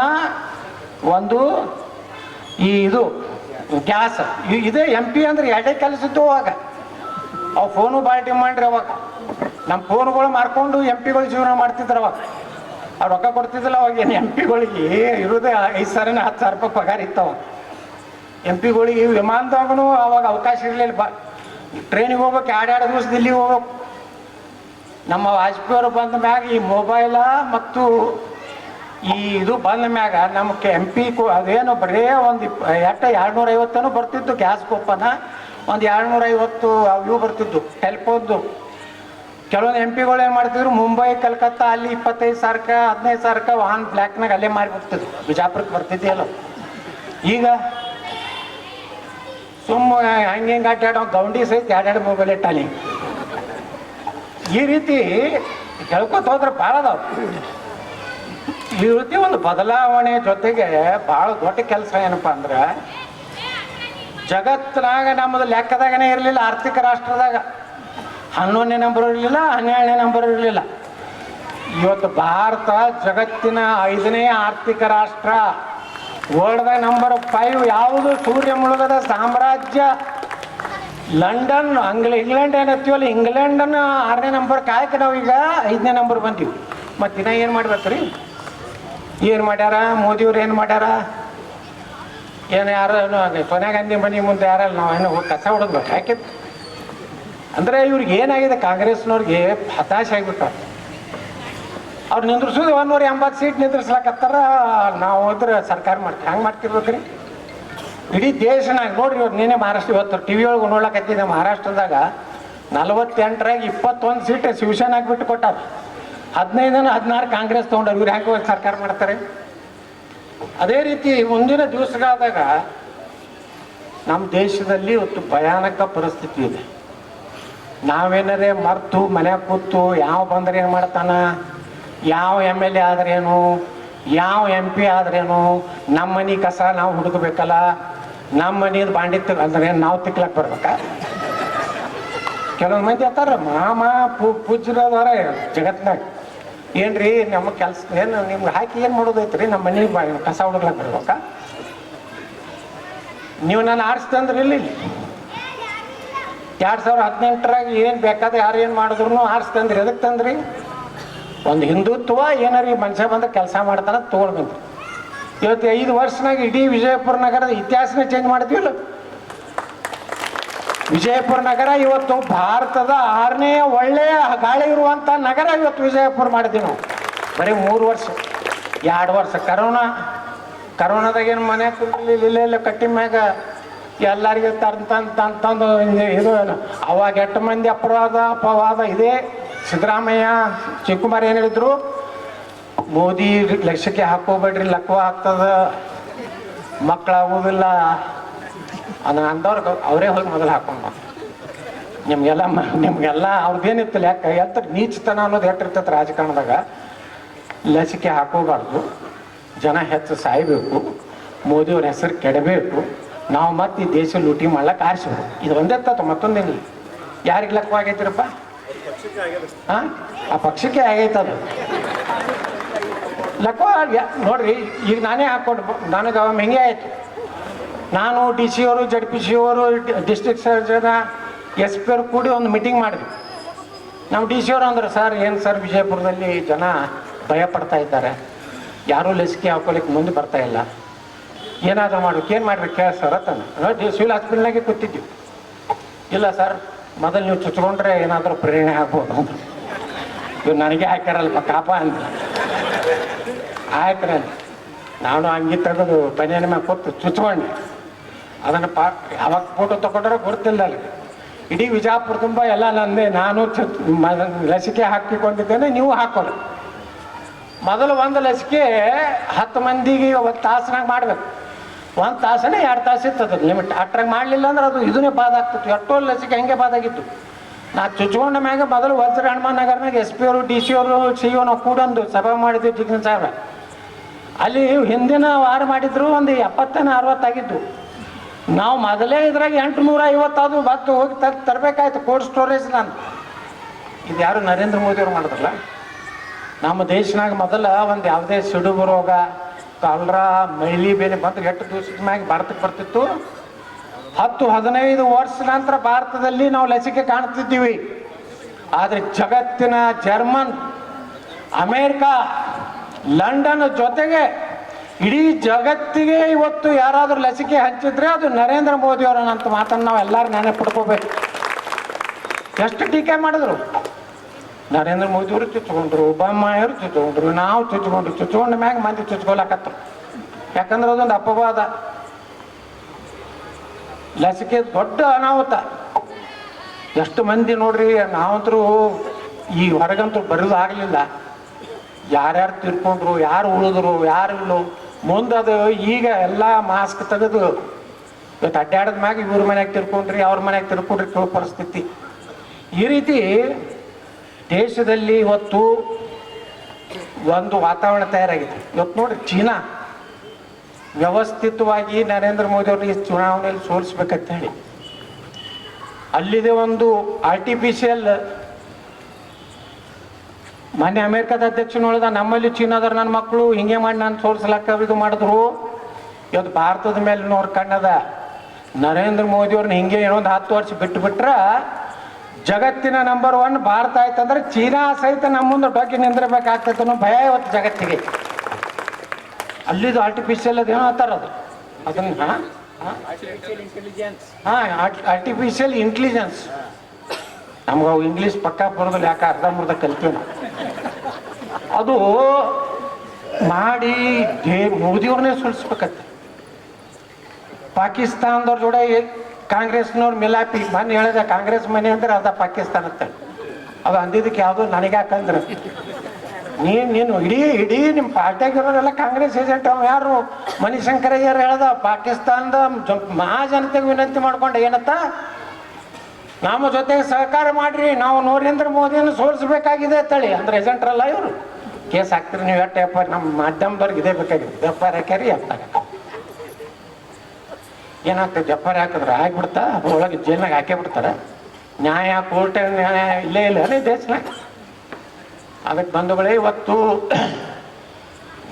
ಒಂದು ಇದು ಗ್ಯಾಸ್. ಇದೇ MP ಅಂದ್ರೆ 2 ಕೆಲಸ ಇತ್ತು ಅವಾಗ. ಅವು ಫೋನು ಭಾಳ ಡಿಮಾಂಡ್ರಿ ಅವಾಗ. ನಮ್ಮ ಫೋನ್ಗಳು ಮಾರ್ಕೊಂಡು MP ಗಳು ಜೀವನ ಮಾಡ್ತಿದ್ರು ಅವಾಗ. ಅವ್ರು ರೊಕ್ಕ ಕೊಡ್ತಿದ್ದಿಲ್ಲ ಅವಾಗ. ಏನು MP ಗಳಿಗೆ ಇರೋದೇ 5,000 10,000 ರೂಪಾಯಿ ಪಗಾರ ಇತ್ತವ. MP ಗಳಿಗೆ ವಿಮಾನದಾಗೂ ಅವಾಗ ಅವಕಾಶ ಇರಲಿಲ್ಲ. ಟ್ರೈನಿಗೆ ಹೋಗ್ಬೇಕು, 2 ದಿವಸ ದಿಲ್ಲಿಗೆ ಹೋಗ್ಬೇಕು. ನಮ್ಮ ವಾಜಪೇಯಿ ಅವರು ಬಂದ ಮ್ಯಾಗ ಈ ಮೊಬೈಲ ಮತ್ತು ಈ ಇದು ಬಂದ ಮ್ಯಾಗ ನಮಗೆ MP ಅದೇನು ಬರೇ ಒಂದು 250 ಬರ್ತಿದ್ದು ಗ್ಯಾಸ್ ಕೂಪನ, ಒಂದು 250 ಇವು ಬರ್ತಿದ್ದು ಟೆಲಿಫೋನ್ದು. ಕೆಲವೊಂದು MP ಗಳು ಏನು ಮಾಡ್ತಿದ್ರು, ಮುಂಬೈ ಕಲ್ಕತ್ತಾ ಅಲ್ಲಿ 25,000 15,000 ವಾಹನ್ ಬ್ಲ್ಯಾಕ್ನಾಗ ಅಲ್ಲೇ ಮಾರಿಬಿಡ್ತಿದ್ರು. ಬಿಜಾಪುರಕ್ಕೆ ಬರ್ತಿದ್ದಿಲ್ಲ. ಈಗ ಸುಮ್ಮ ಹಂಗೆ ಅಡ್ಡಾಡೋ ಗೌಂಡಿ ಸಹಿತ 2 ಮೊಬೈಲ್ ಇಟ್ಟಾಲಿ. ಈ ರೀತಿ ಹೇಳ್ಕೊತ ಹೋದ್ರೆ ಭಾಳ ಅದಾವ. ಈ ರೀತಿ ಒಂದು ಬದಲಾವಣೆ ಜೊತೆಗೆ ಭಾಳ ದೊಡ್ಡ ಕೆಲಸ ಏನಪ್ಪ ಅಂದ್ರೆ, ಜಗತ್ತಿನಾಗ ನಮ್ಮದು ಲೆಕ್ಕದಾಗನೇ ಇರಲಿಲ್ಲ. ಆರ್ಥಿಕ ರಾಷ್ಟ್ರದಾಗ 11ನೇ ನಂಬರ್ ಇರಲಿಲ್ಲ, 12ನೇ ನಂಬರ್ ಇರಲಿಲ್ಲ. ಇವತ್ತು ಭಾರತ ಜಗತ್ತಿನ 5ನೇ ಆರ್ಥಿಕ ರಾಷ್ಟ್ರ. ವರ್ಲ್ಡ್ದಾಗ ನಂಬರ್ 5 ಯಾವುದು? ಸೂರ್ಯ ಮುಳುಗದ ಸಾಮ್ರಾಜ್ಯ ಲಂಡನ್. ಇಂಗ್ಲೆಂಡ್ ಏನತ್ತೀವಲ್ಲ, ಇಂಗ್ಲೆಂಡನ್ನು 6ನೇ ನಂಬರ್ ಕಾಯಕ್ಕೆ ನಾವು ಈಗ 5ನೇ ನಂಬರ್ ಬಂದೀವಿ. ಮತ್ತು ದಿನ ಏನು ಮಾಡ್ಬೇಕ್ರಿ? ಏನು ಮಾಡ್ಯಾರ ಮೋದಿಯವ್ರು? ಏನು ಮಾಡ್ಯಾರ? ಏನು ಯಾರು ಸೋನಿಯಾ ಗಾಂಧಿ ಮನೆ ಮುಂದೆ ಯಾರಲ್ಲ ನಾವೇನು ಕಸ ಹೊಡೆದ್ಬೇಕು ಯಾಕೆ ಅಂದರೆ ಇವ್ರಿಗೆ ಏನಾಗಿದೆ, ಕಾಂಗ್ರೆಸ್ನವ್ರಿಗೆ ಹತಾಶೆ ಆಗಿಬಿಟ್ಟ. ಅವ್ರು ನಿಂದ್ರಿಸೋದು 180 ಸೀಟ್ ನಿಂದ್ರಿಸ್ಲಾಕತ್ತಾರ. ನಾವು ಹೋದ್ರೆ ಸರ್ಕಾರ ಮಾಡ್ತೀವಿ. ಹಂಗೆ ಮಾಡ್ತಿರ್ಬೇಕ್ರಿ? ಇಡೀ ದೇಶನಾಗ ನೋಡ್ರಿ, ಇವತ್ತು ನೀನೇ ಮಹಾರಾಷ್ಟ್ರ ಇವತ್ತು TV ಒಳಗೆ ನೋಡ್ಲಕತ್ತಿದ್ದೆ. ಮಹಾರಾಷ್ಟ್ರದಾಗ 48ರಾಗ 21 ಸೀಟ್ ಶಿವಸೇನಾಗ ಬಿಟ್ಟು ಕೊಟ್ಟಾರ. 15-16 ಕಾಂಗ್ರೆಸ್ ತೊಗೊಂಡವ್ರು. ಇವ್ರು ಹ್ಯಾಂಗೆ ಸರ್ಕಾರ ಮಾಡ್ತಾರೆ? ಅದೇ ರೀತಿ ಮುಂದಿನ ದಿವಸಗಳಾದಾಗ ನಮ್ಮ ದೇಶದಲ್ಲಿ ಇವತ್ತು ಭಯಾನಕ ಪರಿಸ್ಥಿತಿ ಇದೆ. ನಾವೇನರೇ ಮರ್ತು ಮನ್ಯಾಗ ಕೂತು ಯಾವ ಬಂದ್ರೆ ಏನು ಮಾಡ್ತಾನ, ಯಾವ MLA ಆದ್ರೇನು, ಯಾವ MP ಆದ್ರೇನು, ನಮ್ಮ ಮನೆ ಕಸ ನಾವು ಹುಡುಕಬೇಕಲ್ಲ, ನಮ್ಮ ಮನೇದು ಬಾಂಡಿ ಅಂದ್ರೆ ನಾವು ತಿಕ್ಲಕ್ಕೆ ಬರ್ಬೇಕಾ? ಕೆಲವೊಂದು ಮಂದಿ ಅಂತಾರ ಮಾಮ ಪೂಜ್ಯರದವ್ರ ಜಗತ್ನಾಗ, ಏನ್ರಿ ನಮ್ಮ ಕೆಲಸ ಏನು ನಿಮ್ಗೆ ಹಾಕಿ ಏನು ಮಾಡೋದೈತ್ರಿ, ನಮ್ಮ ಮನೆ ಕಸ ಹುಡುಕ್ಲಕ್ಕೆ ಬರ್ಬೇಕಾ? ನೀವು ನಾನು ಆರಿಸ್ತಂದ್ರೆ ಇಲ್ಲಿ 2018ರಾಗ ಏನು ಬೇಕಾದ ಯಾರು ಏನು ಮಾಡಿದ್ರು ಆರ್ಸ್ ತಂದ್ರಿ. ಎದಕ್ಕೆ ತಂದ್ರಿ? ಒಂದು ಹಿಂದುತ್ವ ಏನಾರು ಈ ಮನುಷ್ಯ ಬಂದ್ರೆ ಕೆಲಸ ಮಾಡ್ತಾನೆ ತೊಗೊಳ್ಬಂದ್ರಿ. ಇವತ್ತು 5 ವರ್ಷನಾಗ ಇಡೀ ವಿಜಯಪುರ ನಗರದ ಇತಿಹಾಸನೇ ಚೇಂಜ್ ಮಾಡಿದ್ವಿಲ್ಲ. ವಿಜಯಪುರ ನಗರ ಇವತ್ತು ಭಾರತದ 6ನೇ ಒಳ್ಳೆಯ ಗಾಳಿ ಇರುವಂಥ ನಗರ ಇವತ್ತು ವಿಜಯಪುರ ಮಾಡಿದ್ವಿ ನಾವು. ಬರೀ 3 ವರ್ಷ, 2 ವರ್ಷ ಕರೋನಾದಾಗ ಏನು ಮನೆ ಇಲ್ಲ ಕಟ್ಟಿ ಮ್ಯಾಗ ಎಲ್ಲರಿಗೆ ತಂದು ಇದು ಅವಾಗ 8 ಮಂದಿ ಅಪವಾದ ಇದೇ ಸಿದ್ದರಾಮಯ್ಯ ಶಿವಕುಮಾರ್ ಏನು ಹೇಳಿದ್ರು, ಮೋದಿ ಲಕ್ಷಕ್ಕೆ ಹಾಕೋಬೇಡ್ರಿ, ಲಕ್ವ ಆಗ್ತದ, ಮಕ್ಕಳಾಗೋದಿಲ್ಲ ಅದನ್ನ ಅಂದವ್ರಿಗೆ ಅವರೇ ಹೋಗಿ ಮೊದಲು ಹಾಕೊಂಡು ನಿಮ್ಗೆಲ್ಲ ಅವ್ರದ್ದೇನಿತ್ತು ಯಾಕೆ ಎತ್ತ ನೀಚತನ ಅನ್ನೋದು ಎಟ್ಟಿರ್ತೈತೆ ರಾಜಕಾರಣದಾಗ. ಲಸಿಕೆ ಹಾಕೋಬಾರ್ದು, ಜನ ಹೆಚ್ಚು ಸಾಯ್ಬೇಕು, ಮೋದಿಯವ್ರ ಹೆಸರು ಕೆಡಬೇಕು, ನಾವು ಮತ್ತೆ ಈ ದೇಶ ಲೂಟಿ ಮಾಡ್ಲಕ್ಕೆ ಆರಿಸ್ಬೇಕು. ಇದು ಒಂದೇ ತತ್ತು, ಮತ್ತೊಂದೇನಿಲ್ಲ. ಯಾರಿಗೆ ಲಕ್ವ ಆಗೈತಿರಪ್ಪ? ಹಾಂ, ಆ ಪಕ್ಷಕ್ಕೆ ಆಗೈತದು ಲಕ್ವ. ನೋಡ್ರಿ, ಈಗ ನಾನೇ ಹಾಕ್ಕೊಂಡು ನನಗೆ ಅವ ಹೆಂಗೆ ಆಯಿತು. ನಾನು DC ಅವರು ZPC ಅವರು ಡಿಸ್ಟ್ರಿಕ್ಟ್ ಸರ್ಜನ SP ಅವ್ರು ಕೂಡಿ ಒಂದು ಮೀಟಿಂಗ್ ಮಾಡಿದ್ವಿ. ನಾವು DC ಅವರು ಅಂದ್ರೆ, ಸರ್ ಏನು ಸರ್ ವಿಜಯಪುರದಲ್ಲಿ ಜನ ಭಯ ಪಡ್ತಾ ಇದ್ದಾರೆ, ಯಾರೂ ಲಸಿಕೆ ಹಾಕೋಲಿಕ್ಕೆ ಮುಂದೆ ಬರ್ತಾ ಇಲ್ಲ, ಏನಾದರೂ ಮಾಡ್ಬೇಕು, ಏನು ಮಾಡ್ಬೇಕು ಕೇಳ ಸರ್ ಅಂತಂದು ಸಿವಿಲ್ ಹಾಸ್ಪಿಟಲ್ನಾಗೆ ಕೂತಿದ್ವಿ. ಇಲ್ಲ ಸರ್, ಮೊದಲು ನೀವು ಚುಚ್ಕೊಂಡ್ರೆ ಏನಾದರೂ ಪ್ರೇರಣೆ ಆಗ್ಬೋದು ಅಂತ. ಇವ್ ನನಗೆ ಹಾಕ್ಯಾರಲ್ಪ ಕಾಪ ಅಂತ ಆಯ್ತು. ನಾನು ಹಂಗೆ ತೆಗೆದು ಬನಿಯನ ಮ್ಯಾಗ ಕೂತು ಚುಚ್ಕೊಂಡೆ. ಅದನ್ನು ಅವಾಗ ಫೋಟೋ ತಗೊಂಡ್ರೆ ಗೊತ್ತಿಲ್ಲ ಅಲ್ಲಿ. ಇಡೀ ವಿಜಯಪುರ ತುಂಬ ಎಲ್ಲ ನಂದೇ. ನಾನು ಲಸಿಕೆ ಹಾಕಿಕೊಂಡಿದ್ದೇನೆ, ನೀವು ಹಾಕೊಳ್ಳಿ. ಮೊದಲು ಒಂದು ಲಸಿಕೆ 10 ಮಂದಿಗೆ 1 ತಾಸಿನಾಗ ಮಾಡಬೇಕು. 1 ತಾಸನೇ 2 ತಾಸು ಇರ್ತದೆ ಲಿಮಿಟ್. ಅಟ್ರಾಗ ಮಾಡಲಿಲ್ಲ ಅಂದ್ರೆ ಅದು ಇದನ್ನೇ ಬಾದ್ ಆಗ್ತಿತ್ತು. ಎಷ್ಟೋ ಲಸಿಕೆ ಹೆಂಗೆ ಬಾದಾಗಿತ್ತು. ನಾ ಚುಚ್ಕೊಂಡ ಮ್ಯಾಗ ಮೊದಲು ವಜ್ರ ಹನುಮಾನ್ ನಗರ್ನಾಗ SP ಅವರು DC ಅವರು CO ನಾವು ಕೂಡೊಂದು ಸಭೆ ಮಾಡಿದ್ವಿ ಜಿಗ್ನ ಸಾಹೇಬ. ಅಲ್ಲಿ ಹಿಂದಿನ ವಾರ ಮಾಡಿದ್ರು ಒಂದು 70-60 ಆಗಿದ್ದು. ನಾವು ಮೊದಲೇ ಇದ್ರಾಗ 850 ಅದು ಬತ್ತು ಹೋಗಿ ತರಬೇಕಾಯ್ತು ಕೋಲ್ಡ್ ಸ್ಟೋರೇಜ್. ನಾನು ಇದು ಯಾರು ನರೇಂದ್ರ ಮೋದಿ ಅವ್ರು ಮಾಡಿದ್ರಲ್ಲ. ನಮ್ಮ ದೇಶನಾಗ ಮೊದಲ ಒಂದು ಯಾವುದೇ ಸಿಡುಬು ರೋಗ, ಕಾಲ್ರಾ, ಮೈಲಿ ಬೇನೆ ಬಂದು 8 ದಿವಸದ ಮ್ಯಾಗ ಭಾರತಕ್ಕೆ ಬರ್ತಿತ್ತು. 10-15 ವರ್ಷ ನಂತರ ಭಾರತದಲ್ಲಿ ನಾವು ಲಸಿಕೆ ಕಾಣ್ತಿದ್ದೀವಿ. ಆದರೆ ಜಗತ್ತಿನ ಜರ್ಮನ್, ಅಮೇರಿಕಾ, ಲಂಡನ್ ಜೊತೆಗೆ ಇಡೀ ಜಗತ್ತಿಗೆ ಇವತ್ತು ಯಾರಾದರೂ ಲಸಿಕೆ ಹಂಚಿದ್ರೆ ಅದು ನರೇಂದ್ರ ಮೋದಿ ಅವರನ್ನಂತ ಮಾತನ್ನು ನಾವು ಎಲ್ಲರೂ ನೆನಪಿಟ್ಕೋಬೇಕು. ಎಷ್ಟು ಟೀಕೆ ಮಾಡಿದ್ರು. ನರೇಂದ್ರ ಮೋದಿ ಅವರು ಚುಚ್ಕೊಂಡ್ರು, ಒಬಾಮಾಯವರು ಚುಚ್ಕೊಂಡ್ರು, ನಾವು ಚುಚ್ಕೊಂಡ ಮ್ಯಾಗ ಮಂದಿ ಚುಚ್ಕೊಳಕತ್ತರು. ಯಾಕಂದ್ರೆ ಅದೊಂದು ಅಪವಾದ. ಲಸಿಕೆ ದೊಡ್ಡ ಅನಾಹುತ. ಎಷ್ಟು ಮಂದಿ ನೋಡ್ರಿ, ನಾವಂತರೂ ಈ ಹೊರಗಂತೂ ಬರೋದು ಆಗಲಿಲ್ಲ. ಯಾರ್ಯಾರು ತಿರ್ಕೊಂಡ್ರು, ಯಾರು ಉಳಿದ್ರು, ಯಾರು ಇಲ್ಲೋ ಮುಂದದು. ಈಗ ಎಲ್ಲ ಮಾಸ್ಕ್ ತೆಗೆದು ಇವತ್ತು ಅಡ್ಡಾಡದ ಮ್ಯಾಗ ಇವ್ರ ಮನ್ಯಾಗ ತಿರ್ಕೊಂಡ್ರಿ, ಅವ್ರ ಮನ್ಯಾಗ ತಿರ್ಕೊಂಡ್ರಿ ಕೇಳೋ ಪರಿಸ್ಥಿತಿ. ಈ ರೀತಿ ದೇಶದಲ್ಲಿ ಇವತ್ತು ಒಂದು ವಾತಾವರಣ ತಯಾರಾಗಿದೆ. ಇವತ್ತು ನೋಡ್ರಿ, ಚೀನಾ ವ್ಯವಸ್ಥಿತವಾಗಿ ನರೇಂದ್ರ ಮೋದಿ ಅವ್ರಿಗೆ ಚುನಾವಣೆಯಲ್ಲಿ ಸೋಲಿಸ್ಬೇಕಂತ ಹೇಳಿ ಅಲ್ಲಿದೆ ಒಂದು ಆರ್ಟಿಫಿಷಿಯಲ್. ಮೊನ್ನೆ ಅಮೇರಿಕಾದ ಅಧ್ಯಕ್ಷನ ಹೇಳ್ದ, ನಮ್ಮಲ್ಲಿ ಚೀನಾದವ್ರು ನನ್ನ ಮಕ್ಕಳು ಹಿಂಗೆ ಮಾಡಿ ನಾನು ಸೋಲಿಸ್ಲಕ್ಕ ಇದು ಮಾಡಿದ್ರು. ಇವತ್ತು ಭಾರತದ ಮೇಲೆ ನೋಡ್ ಕಣ್ಣದ. ನರೇಂದ್ರ ಮೋದಿ ಅವ್ರನ್ನ ಹಿಂಗೆ ಏನೊಂದು 10 ವರ್ಷ ಬಿಟ್ಟು ಬಿಟ್ರೆ ಜಗತ್ತಿನ ನಂಬರ್ 1 ಭಾರತ ಆಯ್ತಂದ್ರೆ ಚೀನಾ ಸಹಿತ ನಮ್ಮ ಮುಂದೆ ಡೊಕ್ಕಿ ನಿಂದಿರ್ಬೇಕಾಗ್ತೈತೆ ಅನ್ನೋ ಭಯ ಇವತ್ತು ಜಗತ್ತಿಗೆ. ಅಲ್ಲಿದು ಆರ್ಟಿಫಿಷಿಯಲ್ ಅದೇನೋ ಅಂತಾರ ಅದನ್ನ ಆರ್ಟಿಫಿಷಿಯಲ್ ಇಂಟೆಲಿಜೆನ್ಸ್. ನಮ್ಗೆ ಅವು ಇಂಗ್ಲೀಷ್ ಪಕ್ಕ ಬರೋದಿಲ್ಲ, ಯಾಕೆ ಅರ್ಧಂಬರ್ಧ ಕಲ್ತೀವಿ ನಾವು. ಅದು ಮಾಡಿ ಮೋದಿಯವ್ರನ್ನೇ ಸೋಲಿಸ್ಬೇಕತ್ತೆ. ಪಾಕಿಸ್ತಾನದವ್ರ ಜೋಡೆ ಕಾಂಗ್ರೆಸ್ನವ್ರು ಮಿಲಾಪಿ. ಮೊನ್ನೆ ಹೇಳಿದೆ, ಕಾಂಗ್ರೆಸ್ ಮನೆ ಅಂದ್ರೆ ಅದ ಪಾಕಿಸ್ತಾನ ಅಂತ. ಅದು ಅಂದಿದ್ದಕ್ಕೆ ಯಾವುದು ನನಗೆ ಯಾಕಂದ್ರೆ ನೀನು ಇಡೀ ನಿಮ್ಮ ಪಾರ್ಟಿಯಾಗಿರೋರೆಲ್ಲ ಕಾಂಗ್ರೆಸ್ ಏಜೆಂಟ್. ಅವ್ ಯಾರು ಮಣಿಶಂಕರಯ್ಯರು ಹೇಳ್ದ, ಪಾಕಿಸ್ತಾನದ ಮಹಾಜನತೆಗೆ ವಿನಂತಿ ಮಾಡ್ಕೊಂಡು ಏನತ್ತ, ನಮ್ಮ ಜೊತೆಗೆ ಸಹಕಾರ ಮಾಡ್ರಿ, ನಾವು ನರೇಂದ್ರ ಮೋದಿಯನ್ನು ಸೋಲಿಸಬೇಕಾಗಿದೆ ಅಂತೇಳಿ. ಅಂದ್ರೆ ಏಜೆಂಟ್ರಲ್ಲ ಇವರು. ಕೇಸ್ ಹಾಕ್ತೀರಿ ನೀವು, ಎಷ್ಟು FIR ನಮ್ಮ ಮಾಧ್ಯಮದವ್ರಿಗೆ ಇದೇ ಬೇಕಾಗಿದೆ. FIR ಹಾಕ್ಯಾರಿ ಅಂತಾಗ ಏನಾಗ್ತದೆ, FIR ಹಾಕಿದ್ರೆ ಆಗಿಬಿಡ್ತಾ, ಒಳಗೆ ಜೈಲ್ನಾಗ ಹಾಕೇ ಬಿಡ್ತಾರೆ. ನ್ಯಾಯ ಕೋರ್ಟ್ ನ್ಯಾಯ ಇಲ್ಲೇ ಇಲ್ಲ ಅದೇ ದೇಶನಾಗ. ಅದಕ್ಕೆ ಬಂಧುಗಳೇ, ಇವತ್ತು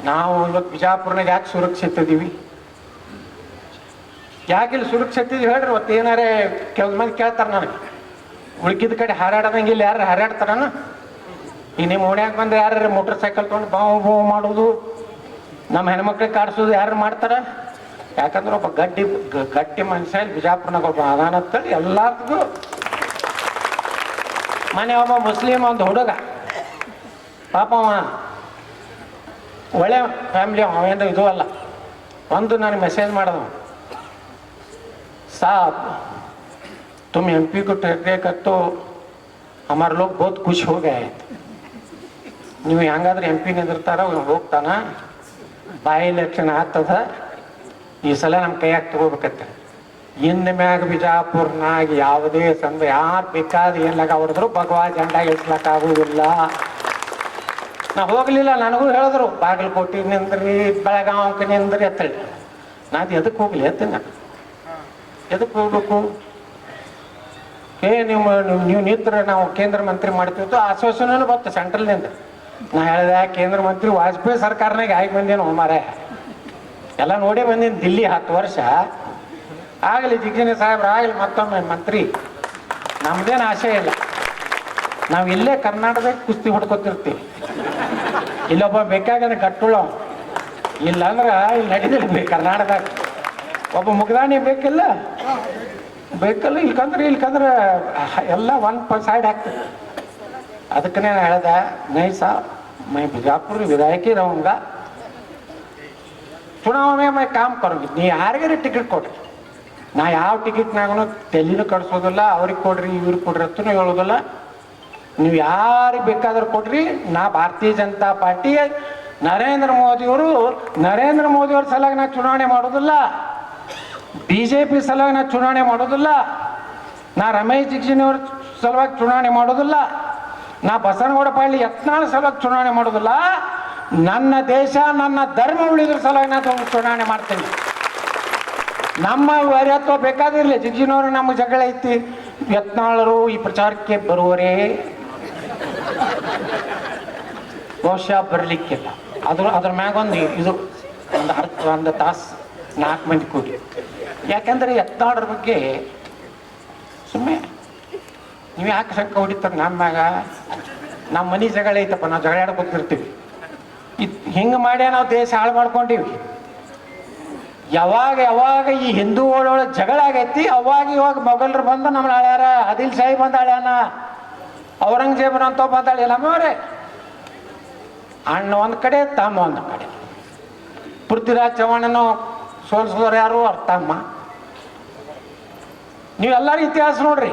ನಾವು ಬಿಜಾಪುರನಾಗ ಯಾಕೆ ಸುರಕ್ಷಿತ ಇದೀವಿ, ಯಾಕಿಲ್ಲಿ ಸುರಕ್ಷಿತ ಇದೀವಿ ಹೇಳ್ರಿ. ಇವತ್ತು ಏನಾರೇ ಕೆಲವು ಮಂದಿ ಕೇಳ್ತಾರೆ ನನಗೆ, ಉಳ್ಕಿದ ಕಡೆ ಹಾರಾಡದಂಗೆ ಇಲ್ಲಿ ಯಾರು ಹಾರಾಡ್ತಾರನ? ಈ ನಿಮ್ಮ ಓಣ್ಯಾಗ ಬಂದು ಯಾರು ಮೋಟರ್ ಸೈಕಲ್ ತೊಗೊಂಡು ಬಾವು ಬಾವು ಮಾಡೋದು, ನಮ್ಮ ಹೆಣ್ಮಕ್ಳಿಗೆ ಕಾಡಿಸೋದು ಯಾರು ಮಾಡ್ತಾರ? ಯಾಕಂದ್ರೆ ಒಬ್ಬ ಗಟ್ಟಿ ಮನುಷ್ಯ ಇಲ್ಲಿ ಬಿಜಾಪುರನಾಗ ಒಬ್ಬ ಅದಾನಂತೇಳಿ ಎಲ್ಲರಿಗೂ. ಮನೆ ಒಬ್ಬ ಮುಸ್ಲಿಮ್ ಒಂದು ಹುಡುಗ ಪಾಪ ಅವ ಒಳ್ಳೆ ಫ್ಯಾಮಿಲಿ, ಅವೇನು ಇದು ಅಲ್ಲ. ಒಂದು ನನಗೆ ಮೆಸೇಜ್ ಮಾಡೋದು, साहब तुम एमपी को ठहरे कर तो हमारे लोग बहुत खुश हो गए हैं. ನೀವು ಹೆಂಗಾದ್ರೆ ಎಂ ಪಿ ನಿಂದಿರ್ತಾರ ಹೋಗ್ತಾನ, ಬೈ ಎಲೆಕ್ಷನ್ ಆಗ್ತದ, ಈ ಸಲ ನಮ್ಮ ಕೈಯಾಗ ತಗೋಬೇಕತ್ತ. ಇನ್ನು ಮ್ಯಾಗ ಬಿಜಾಪುರ್ನಾಗ ಯಾವುದೇ ಸಂದ ಯಾರು ಬೇಕಾದ ಏನ್ಲಾಗ ಹೊಡೆದ್ರು ಭಗವಾ ಜೆಂಡಾ ಇಳಿಸ್ಲಕ್ಕಾಗುವುದಿಲ್ಲ. ನಾ ಹೋಗ್ಲಿಲ್ಲ, ನನಗೂ ಹೇಳಿದ್ರು ಬಾಗಲಕೋಟೆ ನಿಂದ್ರಿ ಬೆಳಗಾವಕ್ಕೆ ನಿಂದ್ರಿ ಅಂತೇಳಿ. ನಾನು ಎದಕ್ಕೆ ಹೋಗ್ಲಿ ಎತ್ತೀನಿ, ಎದಕ್ಕೆ ಹೋಗ್ಬೇಕು? ನೀವು ನಿಂತ್ರೆ ನಾವು ಕೇಂದ್ರ ಮಂತ್ರಿ ಮಾಡ್ತಿತ್ತು ಆಶ್ವಾಸನೂ ಬತ್ತು ಸೆಂಟ್ರಲ್ನಿಂದ. ನಾ ಹೇಳಿದೆ ಕೇಂದ್ರ ಮಂತ್ರಿ ವಾಜಪೇಯಿ ಸರ್ಕಾರನಾಗ ಆಗಿ ಬಂದೇನು ಮಾರೆ, ಎಲ್ಲ ನೋಡೇ ಬಂದೀನಿ ದಿಲ್ಲಿ 10 ವರ್ಷ. ಆಗಲಿ ಜಿಗ್ಜಿನಿ ಸಾಹೇಬ್ರು ಆಗಲಿ ಮತ್ತೊಮ್ಮೆ ಮಂತ್ರಿ, ನಮ್ದೇನು ಆಸೆ ಇಲ್ಲ. ನಾವು ಇಲ್ಲೇ ಕರ್ನಾಟಕದಾಗ ಕುಸ್ತಿ ಹೊಡ್ಕೊತಿರ್ತೀವಿ. ಇಲ್ಲೊಬ್ಬ ಬೇಕಾಗಂದ್ರೆ ಗಟ್ಟುಳ, ಇಲ್ಲಾಂದ್ರೆ ಇಲ್ಲಿ ನಡೀದಿಲ್ಲ ಕರ್ನಾಟಕದಾಗ. ಒಬ್ಬ ಮುಗ್ದಾಣಿ ಬೇಕಿಲ್ಲ ಇಲ್ಕಂದ್ರೆ ಎಲ್ಲ ಒಂದು ಸೈಡ್ ಆಗ್ತದೆ. ಅದಕ್ಕೆ ನಾನು ಹೇಳ್ದೆ, नहीं साहब मैं बीजापुर विधायक ही रहूँगा, चुनाव में मैं काम करूँगी. ನೀವು ಯಾರಿಗಾರ ಟಿಕೆಟ್ ಕೊಡ್ರಿ, ನಾ ಯಾವ ಟಿಕೆಟ್ನಾಗೂ ತೆಲಿನೂ ಕಟ್ಸೋದಿಲ್ಲ, ಅವ್ರಿಗೆ ಕೊಡ್ರಿ ಇವ್ರಿಗೆ ಕೊಡ್ರಿ ಅಂತೂ ಹೇಳೋದಿಲ್ಲ. ನೀವು ಯಾರಿಗೆ ಬೇಕಾದ್ರೂ ಕೊಡ್ರಿ. ನಾ ಭಾರತೀಯ ಜನತಾ ಪಾರ್ಟಿ ನರೇಂದ್ರ ಮೋದಿಯವ್ರ ಸಲುವಾಗಿ ನಾ ಚುನಾವಣೆ ಮಾಡೋದಿಲ್ಲ, BJP ಸಲುವಾಗಿ ನಾ ಚುನಾವಣೆ ಮಾಡೋದಿಲ್ಲ, ನಾ ರಮೇಶ್ ಜಿಗಜಿಣಿಯವ್ರ ಸಲುವಾಗಿ ಚುನಾವಣೆ ಮಾಡೋದಿಲ್ಲ, ನಾ ಬಸನಗೌಡ ಪಾಟೀಲ್ ಯತ್ನಾಳ್ ಸಲುವಾಗಿ ಚುನಾವಣೆ ಮಾಡೋದಿಲ್ಲ. ನನ್ನ ದೇಶ ನನ್ನ ಧರ್ಮ ಉಳಿದ್ರ ಸಲುವಾಗಿ ನಾನು ಚುನಾವಣೆ ಮಾಡ್ತೀನಿ. ನಮ್ಮ ವೈರತ್ವ ಬೇಕಾದಿರಲಿ, ಜಿಗಜಿನವರು ನಮಗೆ ಜಗಳ ಐತಿ, ಯತ್ನಾಳರು ಈ ಪ್ರಚಾರಕ್ಕೆ ಬರುವರೇ ಬಹುಶಃ ಬರಲಿಕ್ಕಿಲ್ಲ. ಅದ್ರ ಮ್ಯಾಗ ಇದು ಒಂದು ತಾಸು 4 ಮಂದಿ ಕೂಡಿ. ಯಾಕಂದ್ರೆ ಯತ್ನಾಳರ ಬಗ್ಗೆ ಸುಮ್ಮನೆ ನೀವು ಯಾಕೆ ಶಂಕ ಹೊಡಿತಾರೆ ನಮ್ಮ ಮ್ಯಾಗ? ನಮ್ಮ ಮನೆ ಜಗಳ ಐತಪ್ಪ, ನಾವು ಜಗಳ ಆಡ್ಕೊತಿರ್ತೀವಿ. ಹಿಂಗೆ ಮಾಡ್ಯ ನಾವು ದೇಶ ಹಾಳು ಮಾಡ್ಕೊಂಡಿವಿ. ಯಾವಾಗ ಈ ಹಿಂದೂಗಳೊಳಗೆ ಜಗಳ ಆಗೈತಿ ಇವಾಗ ಮೊಘಲರು ಬಂದು ನಮ್ಮ ಆಳ್ಯಾರ, ಆದಿಲ್ ಶಾಹಿ ಬಂದು ಆಳ್ಯಾನ, ಔರಂಗಜೇಬನಂತ ಬಂದಾಳಿಲ್ಲ ನಮ್ಮವ್ರೆ. ಅಣ್ಣ ಒಂದು ಕಡೆ ತಮ್ಮ ಒಂದು ಕಡೆ. ಪೃಥ್ವಿರಾಜ್ ಚೌಹಾಣನು ಸೋಲಿಸಿದವ್ರು ಯಾರು? ಅವ್ರ ತಮ್ಮ. ನೀವೆಲ್ಲರೂ ಇತಿಹಾಸ ನೋಡ್ರಿ.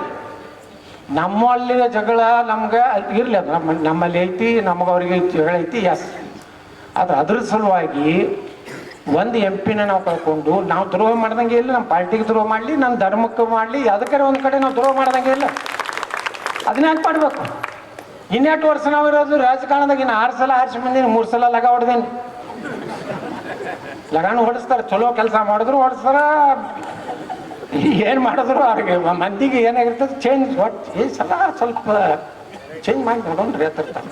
ನಮ್ಮಲ್ಲಿ ಜಗಳ ನಮ್ಗೆ ಇರಲಿ, ಅದು ನಮ್ಮಲ್ಲಿ ಐತಿ, ನಮಗೆ ಅವ್ರಿಗೆ ಜಗಳ ಐತಿ, ಎಸ್. ಆದ್ರೆ ಅದ್ರ ಸಲುವಾಗಿ ಒಂದು MP ನಾವು ಕಳ್ಕೊಂಡು ನಾವು ದ್ರೋಹ ಮಾಡ್ದಂಗೆ ಇಲ್ಲ. ನಮ್ಮ ಪಾರ್ಟಿಗೆ ದ್ರೋಹ ಮಾಡಲಿ, ನಮ್ಮ ಧರ್ಮಕ್ಕೆ ಮಾಡಲಿ, ಅದಕ್ಕೆ ಒಂದು ಕಡೆ ನಾವು ದ್ರೋಹ ಮಾಡ್ದಂಗೆ ಇಲ್ಲ. ಅದನ್ನ ಯಾಕೆ ಮಾಡಬೇಕು? ಇನ್ನೆಷ್ಟು ವರ್ಷ ನಾವು ಇರೋದು ರಾಜಕಾರಣದಾಗ? ಇನ್ನು 6 ಸಲ ಆರಿಸಿ ಬಂದೀನಿ, 3 ಸಲ ಲಗ ಹೊಡೆದೇನಿ. ಲಗಾನು ಹೊಡಿಸ್ತಾರೆ, ಚಲೋ ಕೆಲಸ ಮಾಡಿದ್ರು ಹೊಡಿಸ್ತಾರ, ಏನು ಮಾಡಿದ್ರು ಅವ್ರಿಗೆ ಮಂದಿಗೆ ಏನಾಗಿರ್ತದೆ ಚೇಂಜ್. ಒಟ್ಟು ಈ ಸಲ ಸ್ವಲ್ಪ ಚೇಂಜ್ ಮಾಡಿ ನೋಡೋಣ್ರಿ ಹತ್ತಿರ್ತಾರೆ.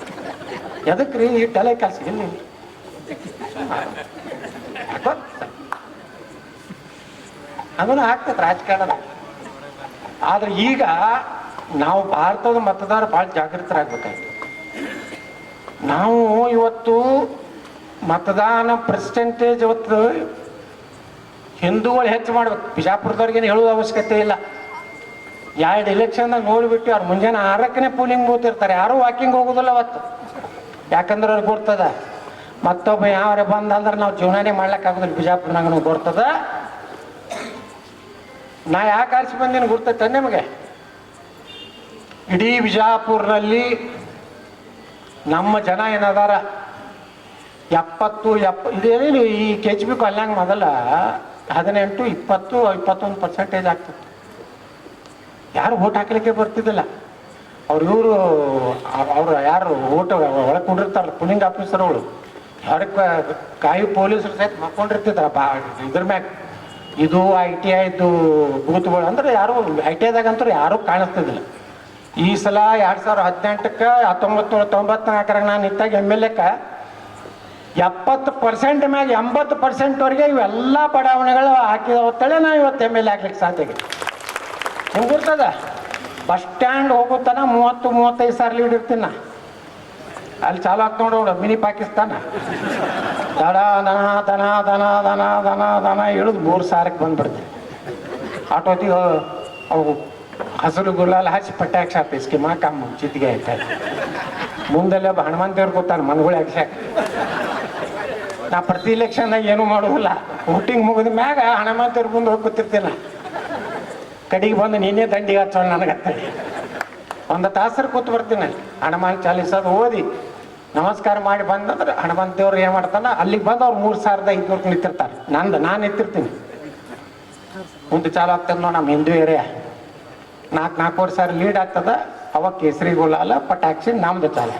ಎದಕ್ಕೆ ರೀ ಈ ತಲೆ ಕೆಲಸ ಇಲ್ಲಿ ಅದನ್ನು ಆಗ್ತದೆ ರಾಜಕಾರಣ. ಆದ್ರೆ ಈಗ ನಾವು ಭಾರತದ ಮತದಾರ ಭಾಳ ಜಾಗೃತರಾಗಬೇಕಾಯ್ತು. ನಾವು ಇವತ್ತು ಮತದಾನ ಪರ್ಸೆಂಟೇಜ್ ಇವತ್ತು ಹಿಂದೂಗಳು ಹೆಚ್ಚು ಮಾಡ್ಬೇಕು. ಬಿಜಾಪುರದವ್ರಿಗೇನು ಹೇಳೋದು ಅವಶ್ಯಕತೆ ಇಲ್ಲ. 2 ಎಲೆಕ್ಷನ್ದಾಗ ನೋಡಿಬಿಟ್ಟು ಅವ್ರು ಮುಂಜಾನೆ 6ಕ್ಕೆ ಪೋಲಿಂಗ್ ಬೂತಿರ್ತಾರೆ, ಯಾರೂ ವಾಕಿಂಗ್ ಹೋಗೋದಿಲ್ಲ ಅವತ್ತು. ಯಾಕಂದ್ರೆ ಅವ್ರಿಗೆ ಗೊತ್ತದ ಮತ್ತೊಬ್ಬ ಯಾವ್ರೆ ಬಂದಂದ್ರೆ ನಾವು ಜೀವನನೇ ಮಾಡ್ಲಿಕ್ಕಾಗೋದಿಲ್ಲ. ಬಿಜಾಪುರನಾಗ ಗೊತ್ತದ. ನಾ ಯಾಕೆ ಆರಿಸಿ ಬಂದೇನು ಗುರ್ತೈತೆ ನಿಮಗೆ? ಇಡೀ ಬಿಜಾಪುರ್ನಲ್ಲಿ ನಮ್ಮ ಜನ ಏನದಾರ 70 ಇದೇನು ಈ KHB ಕೊಲ್ಯಾಂಗ ಮೊದಲ 18, 20, 21% ಆಗ್ತದೆ. ಯಾರು ಓಟ್ ಹಾಕ್ಲಿಕ್ಕೆ ಬರ್ತಿದ್ದಿಲ್ಲ. ಅವರು ಯಾರು ಓಟ್ ಒಳಗೆ ಕೊಂಡಿರ್ತಾರಲ್ಲ ಪುಲಿಂಗ್ ಆಫೀಸರ್ಗಳು, ಅವ್ರಿಗೆ ಕಾಯಿ ಪೊಲೀಸರು ಸಹಿತ ಮಕ್ಕೊಂಡಿರ್ತಿದ್ರ ಇದ್ರ ಮ್ಯಾಗ. ಇದು ITIದು ಬೂತ್ಗಳು ಅಂದ್ರೆ ಯಾರು ITIದಾಗಂತೂ ಯಾರೂ ಕಾಣಿಸ್ತಿದ್ದಿಲ್ಲ. ಈ ಸಲ 2018ಕ್ಕೆ 1994 ನಾನು ಇತ್ತಾಗ MLAಕ್ಕೆ 70% ಮ್ಯಾಗ 80%ವರೆಗೆ ಇವೆಲ್ಲ ಬಡಾವಣೆಗಳು ಹಾಕಿದ ಹೊತ್ತಳೆ ನಾವು ಇವತ್ತು MLA ಆಗ್ಲಿಕ್ಕೆ ಸಾಧ್ಯ ಆಗಿದೆ. ನಿಮ್ಗೆ ಗೊತ್ತದ ಬಸ್ ಸ್ಟ್ಯಾಂಡ್ ಹೋಗುತ್ತಾನ 30-35 ಸಾವಿರ ಲೀಡ್ ಇರ್ತೀನಿ ನಾ. ಅಲ್ಲಿ ಚಾಲು ಆಗ್ತಾ ನೋಡು ಮಿನಿ ಪಾಕಿಸ್ತಾನ. ದನ ದನ ದನ ದನ ದನ ದನ ದನ ಇಳಿದು 3 ಸಾವಿರಕ್ಕೆ ಬಂದ್ಬಿಡ್ತೀವಿ. ಆಟೋತಿಗೆ ಅವು ಹಸಿರು ಗುಲಾಲ್ ಹಚ್ಚಿ ಪಟ್ಟಾಕ್ಸಿ ಹಾಕ್ತೀವಿ ಕಮ್ಮ ಚಿತ್ತಿಗೆ ಆಯ್ತಾರೆ. ಮುಂದೆಲ್ಲ ಹನುಮಂತ ದೇವ್ರು ಗೊತ್ತಾನೆ ಮನ್ಗಳು ಹಾಕ್ಸಾಕ. ನಾ ಪ್ರತಿ ಇಲೆಕ್ಷನ್ನಾಗ ಏನೂ ಮಾಡೋದಿಲ್ಲ. ವೋಟಿಂಗ್ ಮುಗಿದ ಮ್ಯಾಗ ಹನುಮಂತ ದೇವ್ರ ಮುಂದೆ ಹೋಗಿ ಕೂತಿರ್ತೀನಿ. ಕಡೆಗೆ ಬಂದು ನೀನೇ ದಂಡಿಗೆ ಹಚ್ಚೋಣ ನನಗತ್ತಡಿ. 1 ತಾಸರು ಕೂತು ಬರ್ತೀನಿ. ಹನುಮಾನ್ ಚಾಲೀಸದು ಓದಿ ನಮಸ್ಕಾರ ಮಾಡಿ ಬಂದಂದ್ರೆ ಹನುಮಂತ ದೇವ್ರು ಏನು ಮಾಡ್ತಾನೆ ಅಲ್ಲಿಗೆ ಬಂದು ಅವ್ರು 3500 ನಿಂತಿರ್ತಾರೆ. ನಾನು ನಿಂತಿರ್ತೀನಿ. ಮುಂದೆ ಚಾಲು ಆಗ್ತದೆ ನೋಡಿ ನಮ್ಮ ಹಿಂದೂ ಏರಿಯಾ 4-4 ಸಾವಿರ ಲೀಡ್ ಆಗ್ತದ. ಅವಾಗ ಕೇಸರಿ ಗುಲಾಲ ಪಟಾಕ್ಷಿ ನಮ್ದು ಚಾಲು.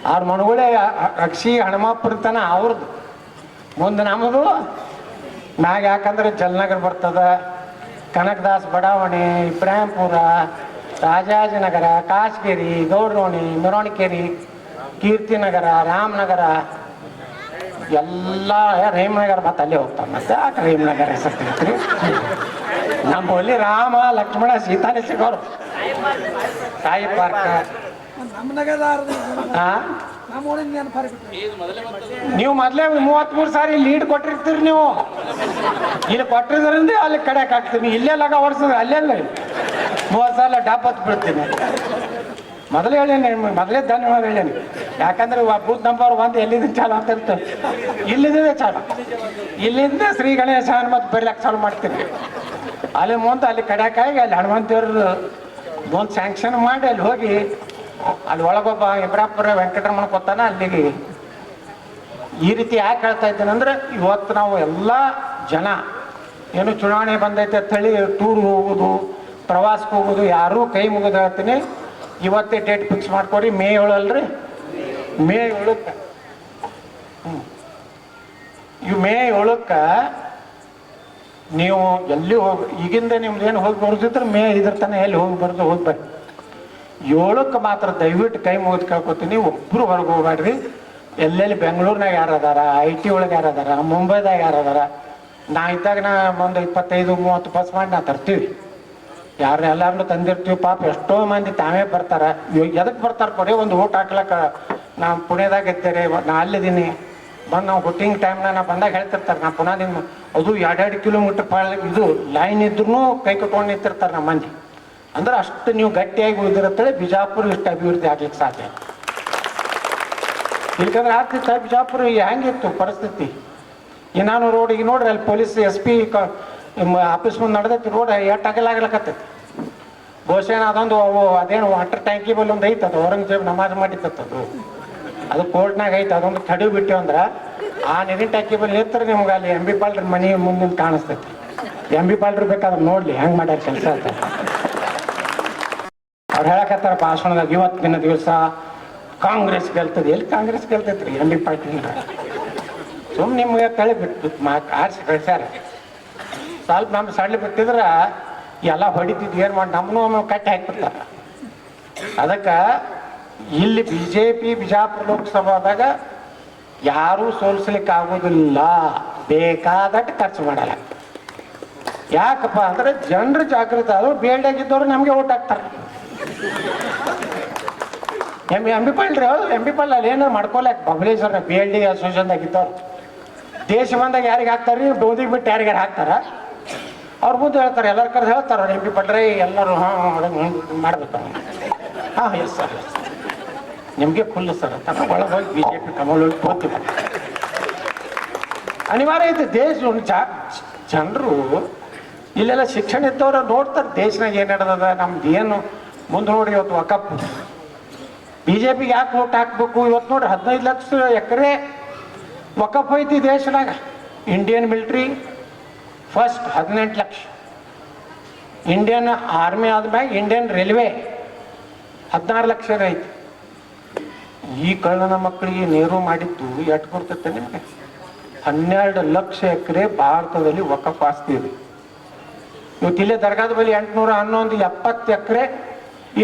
ಅವ್ರ ಮನುಗಳೇ ಅಕ್ಷಿ ಹನುಮಾಪುರ ತನ ಅವ್ರದ್ದು. ಮುಂದೆ ನಮ್ಮದು ಮ್ಯಾಗ ಯಾಕಂದ್ರೆ ಜಲನಗರ ಬರ್ತದ, ಕನಕದಾಸ್ ಬಡಾವಣೆ, ಇಬ್ರಾಹಿಂಪುರ, ರಾಜಾಜಿನಗರ, ಕಾಶ್ಗಿರಿ, ಗೌಡ್ರೋಣಿ, ಮೆರವಣಿಕೇರಿ, ಕೀರ್ತಿನಗರ, ರಾಮನಗರ ಎಲ್ಲ ರೇಮನಗರ ಮತ್ತೆ ಅಲ್ಲೇ ಹೋಗ್ತಾನೆ. ಮತ್ತೆ ಯಾಕೆ ರೇಮನಗರ ಹೆಸರು ತಿಳಿತ್ರಿ? ನಮ್ಮಲ್ಲಿ ರಾಮ ಲಕ್ಷ್ಮಣ ಸೀತಾನೇ ಸಿಗೋರು. ಸಾಯಿ ಪಾರ್ಕ್ ನೀವು ಮೊದಲೇ 33 ಸಾರಿ ಲೀಡ್ ಕೊಟ್ಟಿರ್ತೀರಿ. ನೀವು ಇಲ್ಲಿ ಕೊಟ್ಟಿದ್ರಿಂದ ಅಲ್ಲಿ ಕಡೆಕ್ ಹಾಕ್ತೀನಿ. ಇಲ್ಲೇ ಲಗ ಓಡಿಸಿದ್ರೆ ಅಲ್ಲೆಲ್ಲ 30 ಸಾಲ ಡಾಪತ್ ಬಿಡ್ತೀನಿ. ಮೊದಲೇ ಹೇಳೇನಿ, ಮೊದಲೇ ಧನ್ಯವಾದ ಹೇಳೇನಿ. ಯಾಕಂದ್ರೆ ಬೂತ್ ನಂಬರ್ 1 ಎಲ್ಲಿಂದ ಚಾಲು ಆಗ್ತಿರ್ತದೆ. ಇಲ್ಲಿಂದೇ ಚಾಲು. ಇಲ್ಲಿಂದ ಶ್ರೀ ಗಣೇಶ ಮತ್ತು ಬರ್ಲಿಕ್ಕೆ ಚಾಲು ಮಾಡ್ತೀನಿ. ಅಲ್ಲಿ ಮುಂದೆ ಅಲ್ಲಿ ಕಡೆಕಾಗಿ ಅಲ್ಲಿ ಹನುಮಂತ ದೇವ್ರ ಮುಂದೆ ಸ್ಯಾಂಕ್ಷನ್ ಮಾಡಿ ಅಲ್ಲಿ ಹೋಗಿ ಅಲ್ಲಿ ಒಳಗೊಬ್ಬ ಇಬ್ರಾಪುರ ವೆಂಕಟರಮಣ ಕೊತ್ತಾನ ಅಲ್ಲಿಗೆ. ಈ ರೀತಿ ಯಾಕೆ ಹೇಳ್ತಾ ಇದ್ದೇನೆ ಅಂದ್ರೆ ಇವತ್ತು ನಾವು ಎಲ್ಲ ಜನ ಏನು ಚುನಾವಣೆ ಬಂದೈತೆ ಅಂತ ಹೇಳಿ ಟೂರ್ ಹೋಗೋದು, ಪ್ರವಾಸಕ್ಕೆ ಹೋಗೋದು ಯಾರೂ ಕೈ ಮುಗಿದು ಹೇಳ್ತೀನಿ. ಇವತ್ತೇ ಡೇಟ್ ಫಿಕ್ಸ್ ಮಾಡ್ಕೊರಿ. ಮೇ 7 ಅಲ್ರಿ, ಮೇ 7ಕ್ಕೆ ಮೇ 7ಕ್ಕೆ ನೀವು ಎಲ್ಲಿ ಹೋಗಿ ಈಗಿಂದ ನಿಮ್ದು ಏನು ಹೋಗಿ ಬರೋದಿದ್ರೆ ಮೇ 5 ತನಕ ಎಲ್ಲಿ ಹೋಗಿ ಬರೋದು ಹೋಗ್ಬೇಕು. 7ಕ್ಕೆ ಮಾತ್ರ ದಯವಿಟ್ಟು ಕೈ ಮುಗಿದು ಕೇಳ್ಕೊತೀನಿ, ಒಬ್ಬರು ಹೊರಗೆ ಹೋಗ್ಬೇಡ್ರಿ. ಎಲ್ಲೆಲ್ಲಿ ಬೆಂಗಳೂರಿನಾಗ ಯಾರು ಅದಾರ, IT ಒಳಗೆ ಯಾರು ಅದಾರ, ಮುಂಬೈದಾಗ ಯಾರು ಅದಾರ, ನಾ ಇದ್ದಾಗ ನಾ ಒಂದು 25-30 ಬಸ್ ಮಾಡಿ ನಾ ತರ್ತೀವಿ. ಯಾರನ್ನ ಎಲ್ಲಾರನ್ನೂ ತಂದಿರ್ತೀವಿ. ಪಾಪ ಎಷ್ಟೋ ಮಂದಿ ತಾವೇ ಬರ್ತಾರೆ. ಎದಕ್ಕೆ ಬರ್ತಾರೆ ಕೊಡಿ, ಒಂದು ಓಟ್ ಹಾಕ್ಲಕ್ಕ. ನಾ ಪುಣೆದಾಗ ಇದ್ದೇನೆ, ನಾ ಅಲ್ಲಿದ್ದೀನಿ ಬಂದು ನಾವು ಹುಟ್ಟಿಂಗ್ ಟೈಮ್ನ ನಾ ಬಂದಾಗ ಹೇಳ್ತಿರ್ತಾರೆ. ನಾ ಪುನಃ ನಿಮ್ಮ ಅದು 2-2 ಕಿಲೋಮೀಟರ್ ಇದು ಲೈನ್ ಇದ್ರೂ ಕೈ ಕಟ್ಕೊಂಡು ನಿಂತಿರ್ತಾರೆ ನಮ್ಮ ಮಂದಿ. ಅಂದ್ರೆ ಅಷ್ಟು ನೀವು ಗಟ್ಟಿಯಾಗಿ ಉಳಿದಿರುತ್ತೇಳಿ ಬಿಜಾಪುರ ಇಷ್ಟು ಅಭಿವೃದ್ಧಿ ಆಗ್ಲಿಕ್ಕೆ ಸಾಧ್ಯ. ಇಲ್ಕಂದ್ರೆ ಆಗ್ತಿತ್ತ ಬಿಜಾಪುರ ಹೆಂಗಿತ್ತು ಪರಿಸ್ಥಿತಿ. ನಾನು ರೋಡಿಗೆ ನೋಡ್ರಿ ಅಲ್ಲಿ ಪೊಲೀಸ್ SP ಆಫೀಸ್ ಮುಂದೆ ನಡೆದೈತಿ. ರೋಡ್ ಎಷ್ಟು ಅಗಲಾಗ್ಲಕತ್ತೈತಿ. ಬಹುಶಃ ಅದೊಂದು ಅದೇನು ವಾಟರ್ ಟ್ಯಾಂಕಿ ಬಲ್ಲಿ ಒಂದು ಐತೆ, ಅದು ಔರಂಗಜೇಬ್ ನಮಾಜ್ ಮಾಡಿತ್ತದು. ಅದು ಕೋರ್ಟ್ನಾಗ ಐತೆ. ಅದೊಂದು ತಡಿ ಬಿಟ್ಟಿವಿ ಅಂದ್ರೆ ಆ ನೀರಿನ ಟ್ಯಾಂಕಿ ಬಲ್ಲಿ ನಿಂತ್ರೆ ನಿಮ್ಗೆ ಅಲ್ಲಿ MB ಪಾಲ್ರ ಮನೆ ಮುಂದಿನ ಕಾಣಿಸ್ತೈತಿ. MB ಪಾಲ್ರು ಬೇಕಾದ್ರೆ ನೋಡ್ಲಿ ಹೆಂಗೆ ಮಾಡ್ಯಾರ ಕೆಲಸ ಅಂತ. ಅವ್ರು ಹೇಳಕತ್ತಾರ ಭಾಷಣದಾಗ ಇವತ್ತಿನ ದಿವಸ ಕಾಂಗ್ರೆಸ್ ಗೆಲ್ತದೆ. ಎಲ್ಲಿ ಕಾಂಗ್ರೆಸ್ ಗೆಲ್ತೈತ್ರಿ? MB ಪಾಟೀಲ್ ಸುಮ್ಮನೆ ನಿಮ್ಗೆ ತಳಿ ಬಿಟ್ಟು ಆರಿಸಿ ಕಳ್ಸ್ಯಾರ. ಸ್ವಲ್ಪ ನಮ್ಮ ಸಡ್ಲಿ ಬಿಟ್ಟಿದ್ರೆ ಎಲ್ಲ ಹೊಡಿತಿದ್ದು ಏನು ಮಾಡಿ ನಮ್ಮನ್ನು ಕಟ್ಟಿ ಹಾಕಿಬಿಡ್ತಾರೆ. ಅದಕ್ಕೆ ಇಲ್ಲಿ BJP ಬಿಜಾಪುರ ಲೋಕಸಭಾದಾಗ ಯಾರೂ ಸೋಲಿಸ್ಲಿಕ್ಕೆ ಆಗೋದಿಲ್ಲ. ಬೇಕಾದಟ್ಟು ಖರ್ಚು ಮಾಡಲ್ಲ. ಯಾಕಪ್ಪ ಅಂದ್ರೆ ಜನರು ಜಾಗೃತ ಆದ್ರು. ಬೇಲ್ಡಾಗಿದ್ದವ್ರು ನಮಗೆ ಓಟ್ ಹಾಕ್ತಾರೆ. MB ಪಾಲ್ರಿ MB ಪಾಲ್ ಅಲ್ಲಿ ಏನಾರು ಮಾಡ್ಕೊಳಕ್ ಬಬಲೇಶ್ವರ BLD ಅಸೋಸಿಯೇಷನ್ದಾಗಿದ್ದವ್ರು ದೇಶ ಬಂದಾಗ ಯಾರಿಗೆ ಹಾಕ್ತಾರೆ, ಬೋದಿಗೆ ಬಿಟ್ಟು ಯಾರಿಗಾರು ಹಾಕ್ತಾರ. ಅವ್ರ ಮುಂದೆ ಹೇಳ್ತಾರೆ, ಎಲ್ಲರ ಕರೆದು ಹೇಳ್ತಾರೆ MB ಪಾಲ್ರಿ ಎಲ್ಲರೂ ಮಾಡ್ಬೇಕು. ಹಾಂ ಎಸ್ ಸರ್, ನಿಮಗೆ ಫುಲ್ ಸರ್ ತಮ್ಮ ಒಳಗೆ ಹೋಗಿ BJP ಕಮಲ್ ಹೋಗಿ ಹೋಗ್ತೀವಿ. ಅನಿವಾರ್ಯ ಐತೆ. ದೇಶ ಜನರು ಇಲ್ಲೆಲ್ಲ ಶಿಕ್ಷಣ ಇದ್ದವ್ರು ನೋಡ್ತಾರೆ ದೇಶನಾಗ ಏನು ನಡೆದದ, ನಮ್ದು ಏನು ಮುಂದೆ ನೋಡಿ. ಇವತ್ತು ವಕಫ್ BJPಗೆ ಯಾಕೆ ಓಟ್ ಹಾಕ್ಬೇಕು? ಇವತ್ತು ನೋಡಿ 15 ಲಕ್ಷ ಎಕರೆ ವಕಫ್ ಐತಿ ದೇಶನಾಗ. Indian military first 18 lakh, Indian army ಆದ್ಮ್ಯಾಗ ಇಂಡಿಯನ್ ರೈಲ್ವೆ 16 ಲಕ್ಷ ಐತಿ. ಈ ಕಳ್ಳನ ಮಕ್ಕಳಿಗೆ ನೆಹರು ಮಾಡಿದ್ದು ಎಷ್ಟು ಕೊಡ್ತೈತೆ ನಿಮಗೆ? 12 ಲಕ್ಷ ಎಕರೆ ಭಾರತದಲ್ಲಿ ವಕಫ್ ಆಸ್ತಿ ಇದೆ. ಇವತ್ತು ಇಲ್ಲೇ ದರ್ಗಾದ ಬಳಿ 811 70 ಎಕರೆ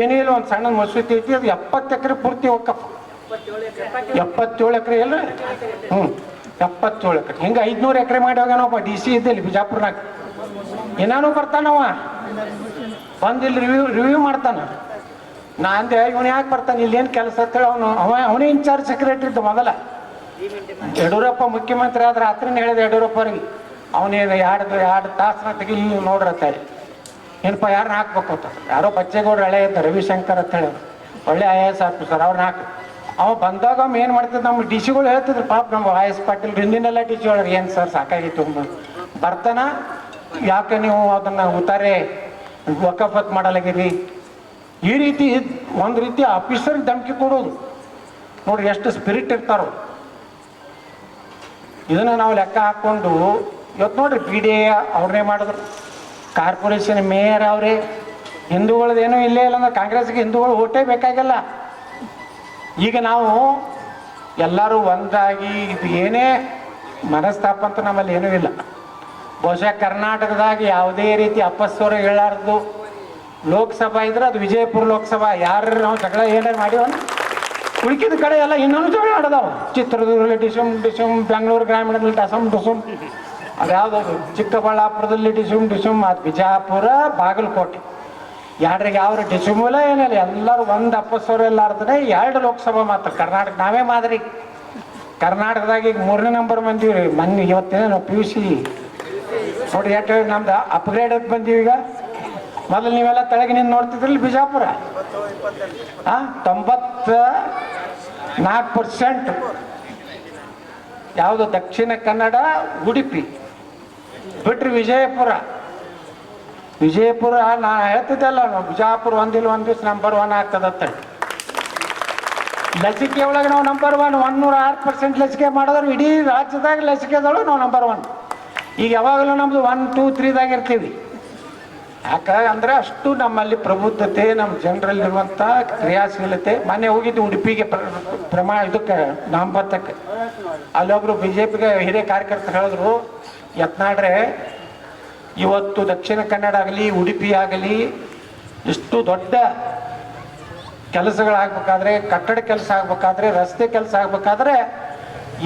ಏನಿಲ್ಲ, ಒಂದು ಸಣ್ಣ ಮಸೂತಿ ಐತಿ, ಅದು 70 ಎಕರೆ ಪೂರ್ತಿ ವಕಫ್. 77 ಎಕರೆ ಎಲ್ಲ 77 ಎಕರೆ. ಹಿಂಗೆ 500 ಎಕರೆ ಮಾಡಿ ಹೋಗ್ಯಾನಪ್ಪ. DC ಇದ್ದಲ್ಲಿ ಬಿಜಾಪುರ್ನಾಗ ಏನಾನು ಬರ್ತಾನವ. ಬಂದು ಇಲ್ಲಿ ರಿವ್ಯೂ ಮಾಡ್ತಾನೆ. ನಾ ಅಂದೆ ಇವನು ಯಾಕೆ ಬರ್ತಾನೆ ಇಲ್ಲೇನು ಕೆಲಸ ಅಂತೇಳಿ ಅವನೇ ಇನ್ಚಾರ್ಜ್ ಸೆಕ್ರೆಟರಿ ಇದ್ದ ಮೊದಲ. ಯಡಿಯೂರಪ್ಪ ಮುಖ್ಯಮಂತ್ರಿ ಆದ್ರೆ ರಾತ್ರಿನ ಹೇಳಿದೆ ಯಡಿಯೂರಪ್ಪರಿಗೆ, ಅವನೇನು ಎರಡು ತಾಸನ ತೆಗಿ ನೋಡ್ರಿ ಅಂತೇಳಿ. ಏನಪ್ಪ ಯಾರನ್ನ ಹಾಕ್ಬೇಕು ಅಂತ, ಯಾರೋ ಬಚ್ಚೇಗೌಡ್ರು ಹಳೆ ಇದ್ದ ರವಿಶಂಕರ್ ಅಂತ ಹೇಳಿ ಒಳ್ಳೆ IAS ಆಫೀಸರ್, ಅವ್ರನ್ನ ಹಾಕಿ. ಅವ ಬಂದಾಗ ಅವ ಏನು ಮಾಡ್ತಿದ್ದು, ನಮ್ಮ ಡಿ ಸಿಗಳು ಹೇಳ್ತಿದ್ರು ಪಾಪ, ನಮ್ಮ IAS ಪಾಟೀಲ್ ಹಿಂದಿನೆಲ್ಲ ಡಿ ಸಿ ಒಳಗೆ ಏನು ಸರ್ ಸಾಕಾಗಿತ್ತು ಬರ್ತಾನ, ಯಾಕೆ ನೀವು ಅದನ್ನು ಉತ್ತಾರೆ ವಕಾಫತ್ ಮಾಡಲಾಗಿರಿ, ಈ ರೀತಿ ಒಂದು ರೀತಿ ಆಫೀಸರ್ಗೆ ಧಮಕಿ ಕೊಡೋದು ನೋಡ್ರಿ ಎಷ್ಟು ಸ್ಪಿರಿಟ್ ಇರ್ತಾರೋ. ಇದನ್ನು ನಾವು ಲೆಕ್ಕ ಹಾಕ್ಕೊಂಡು ಇವತ್ತು ನೋಡ್ರಿ PDA ಅವ್ರನ್ನೇ ಮಾಡಿದ್ರು, ಕಾರ್ಪೊರೇಷನ್ ಮೇಯರ್ ಅವರೇ. ಹಿಂದೂಗಳದ್ದೇನೂ ಇಲ್ಲೇ ಇಲ್ಲ ಅಂದ್ರೆ ಕಾಂಗ್ರೆಸ್ಗೆ ಹಿಂದೂಗಳು ಓಟೇ ಬೇಕಾಗಿಲ್ಲ. ಈಗ ನಾವು ಎಲ್ಲರೂ ಒಂದಾಗಿ ಇದು ಏನೇ ಮನಸ್ತಾಪ ಅಂತ ನಮ್ಮಲ್ಲಿ ಏನೂ ಇಲ್ಲ. ಬಹುಶಃ ಕರ್ನಾಟಕದಾಗ ಯಾವುದೇ ರೀತಿ ಅಪಸ್ವರ ಹೇಳಾರ್ದು ಲೋಕಸಭಾ ಇದ್ರೆ ಅದು ವಿಜಯಪುರ ಲೋಕಸಭಾ. ಯಾರು ನಾವು ಜಗಳ ಏನಾರು ಮಾಡಿವನು, ಉಳ್ಕಿದ ಕಡೆ ಎಲ್ಲ ಇನ್ನೊಂದು ಜಗಳ ಆಡೋದವ. ಚಿತ್ರದುರ್ಗದಲ್ಲಿ ಡಿಸುಮ್ ಬೆಂಗಳೂರು ಗ್ರಾಮೀಣದಲ್ಲಿ ಡಿಸುಮ್, ಅದ್ಯಾವುದು ಚಿಕ್ಕಬಳ್ಳಾಪುರದಲ್ಲಿ ಡಿಸುಮ್, ಅದು ಬಿಜಾಪುರ ಬಾಗಲಕೋಟೆ ಯಾರಿಗೆ ಯಾವ ಡಿಸುಮೂಲ ಏನಿಲ್ಲ, ಎಲ್ಲರೂ ಒಂದು ಅಪಸ್ವರ ಎಲ್ಲಾರ್ದೇ 2 ಲೋಕಸಭಾ ಮಾತ್ರ. ಕರ್ನಾಟಕ ನಾವೇ ಮಾದರಿ. ಕರ್ನಾಟಕದಾಗ ಈಗ 3ನೇ ನಂಬರ್ ಬಂದೀವಿ ರೀ. ಮೊನ್ನೆ ಇವತ್ತೇನು ನಾವು PUC ನೋಡ್ರಿ ಎಷ್ಟು ನಮ್ದು ಅಪ್ಗ್ರೇಡ್ ಅಂತ ಬಂದೀವಿ. ಈಗ ಮೊದಲು ನೀವೆಲ್ಲ ತೆಳಗೆ ನಿಂತು ನೋಡ್ತಿದ್ರಲ್ಲಿ ಬಿಜಾಪುರ 94%. ಯಾವುದು ದಕ್ಷಿಣ ಕನ್ನಡ ಉಡುಪಿ ಬಿಟ್ರಿ ವಿಜಯಪುರ ನಾ ಹೇಳ್ತಿದ್ದಲ್ಲ, ಬಿಜಾಪುರ ಒಂದಿಲ್ಲ ಒಂದು ದಿವ್ಸ ನಂಬರ್ 1 ಆಗ್ತದತ್ತ. ಲಸಿಕೆ ಒಳಗೆ ನಾವು ನಂಬರ್ 1, 106% ಲಸಿಕೆ ಮಾಡಿದ್ರು ಇಡೀ ರಾಜ್ಯದಾಗ ಲಸಿಕೆದೊಳಗೆ ನಾವು ನಂಬರ್ 1. ಈಗ ಯಾವಾಗಲೂ ನಮ್ಮದು 1, 2, 3ದಾಗ ಇರ್ತೀವಿ. ಯಾಕಂದ್ರೆ ಅಷ್ಟು ನಮ್ಮಲ್ಲಿ ಪ್ರಬುದ್ಧತೆ, ನಮ್ಮ ಜನರಲ್ಲಿರುವಂಥ ಕ್ರಿಯಾಶೀಲತೆ. ಮೊನ್ನೆ ಹೋಗಿದ್ದು ಉಡುಪಿಗೆ ಇದಕ್ಕೆ ನಾಮಪತ್ರಕ್ಕೆ, ಅಲ್ಲೊಬ್ರು BJPಗೆ ಹಿರಿಯ ಕಾರ್ಯಕರ್ತರು ಹೇಳಿದ್ರು, ಯತ್ನಾಡ್ರೆ ಇವತ್ತು ದಕ್ಷಿಣ ಕನ್ನಡ ಆಗಲಿ ಉಡುಪಿ ಆಗಲಿ ಇಷ್ಟು ದೊಡ್ಡ ಕೆಲಸಗಳಾಗಬೇಕಾದ್ರೆ, ಕಟ್ಟಡ ಕೆಲಸ ಆಗಬೇಕಾದ್ರೆ, ರಸ್ತೆ ಕೆಲಸ ಆಗಬೇಕಾದ್ರೆ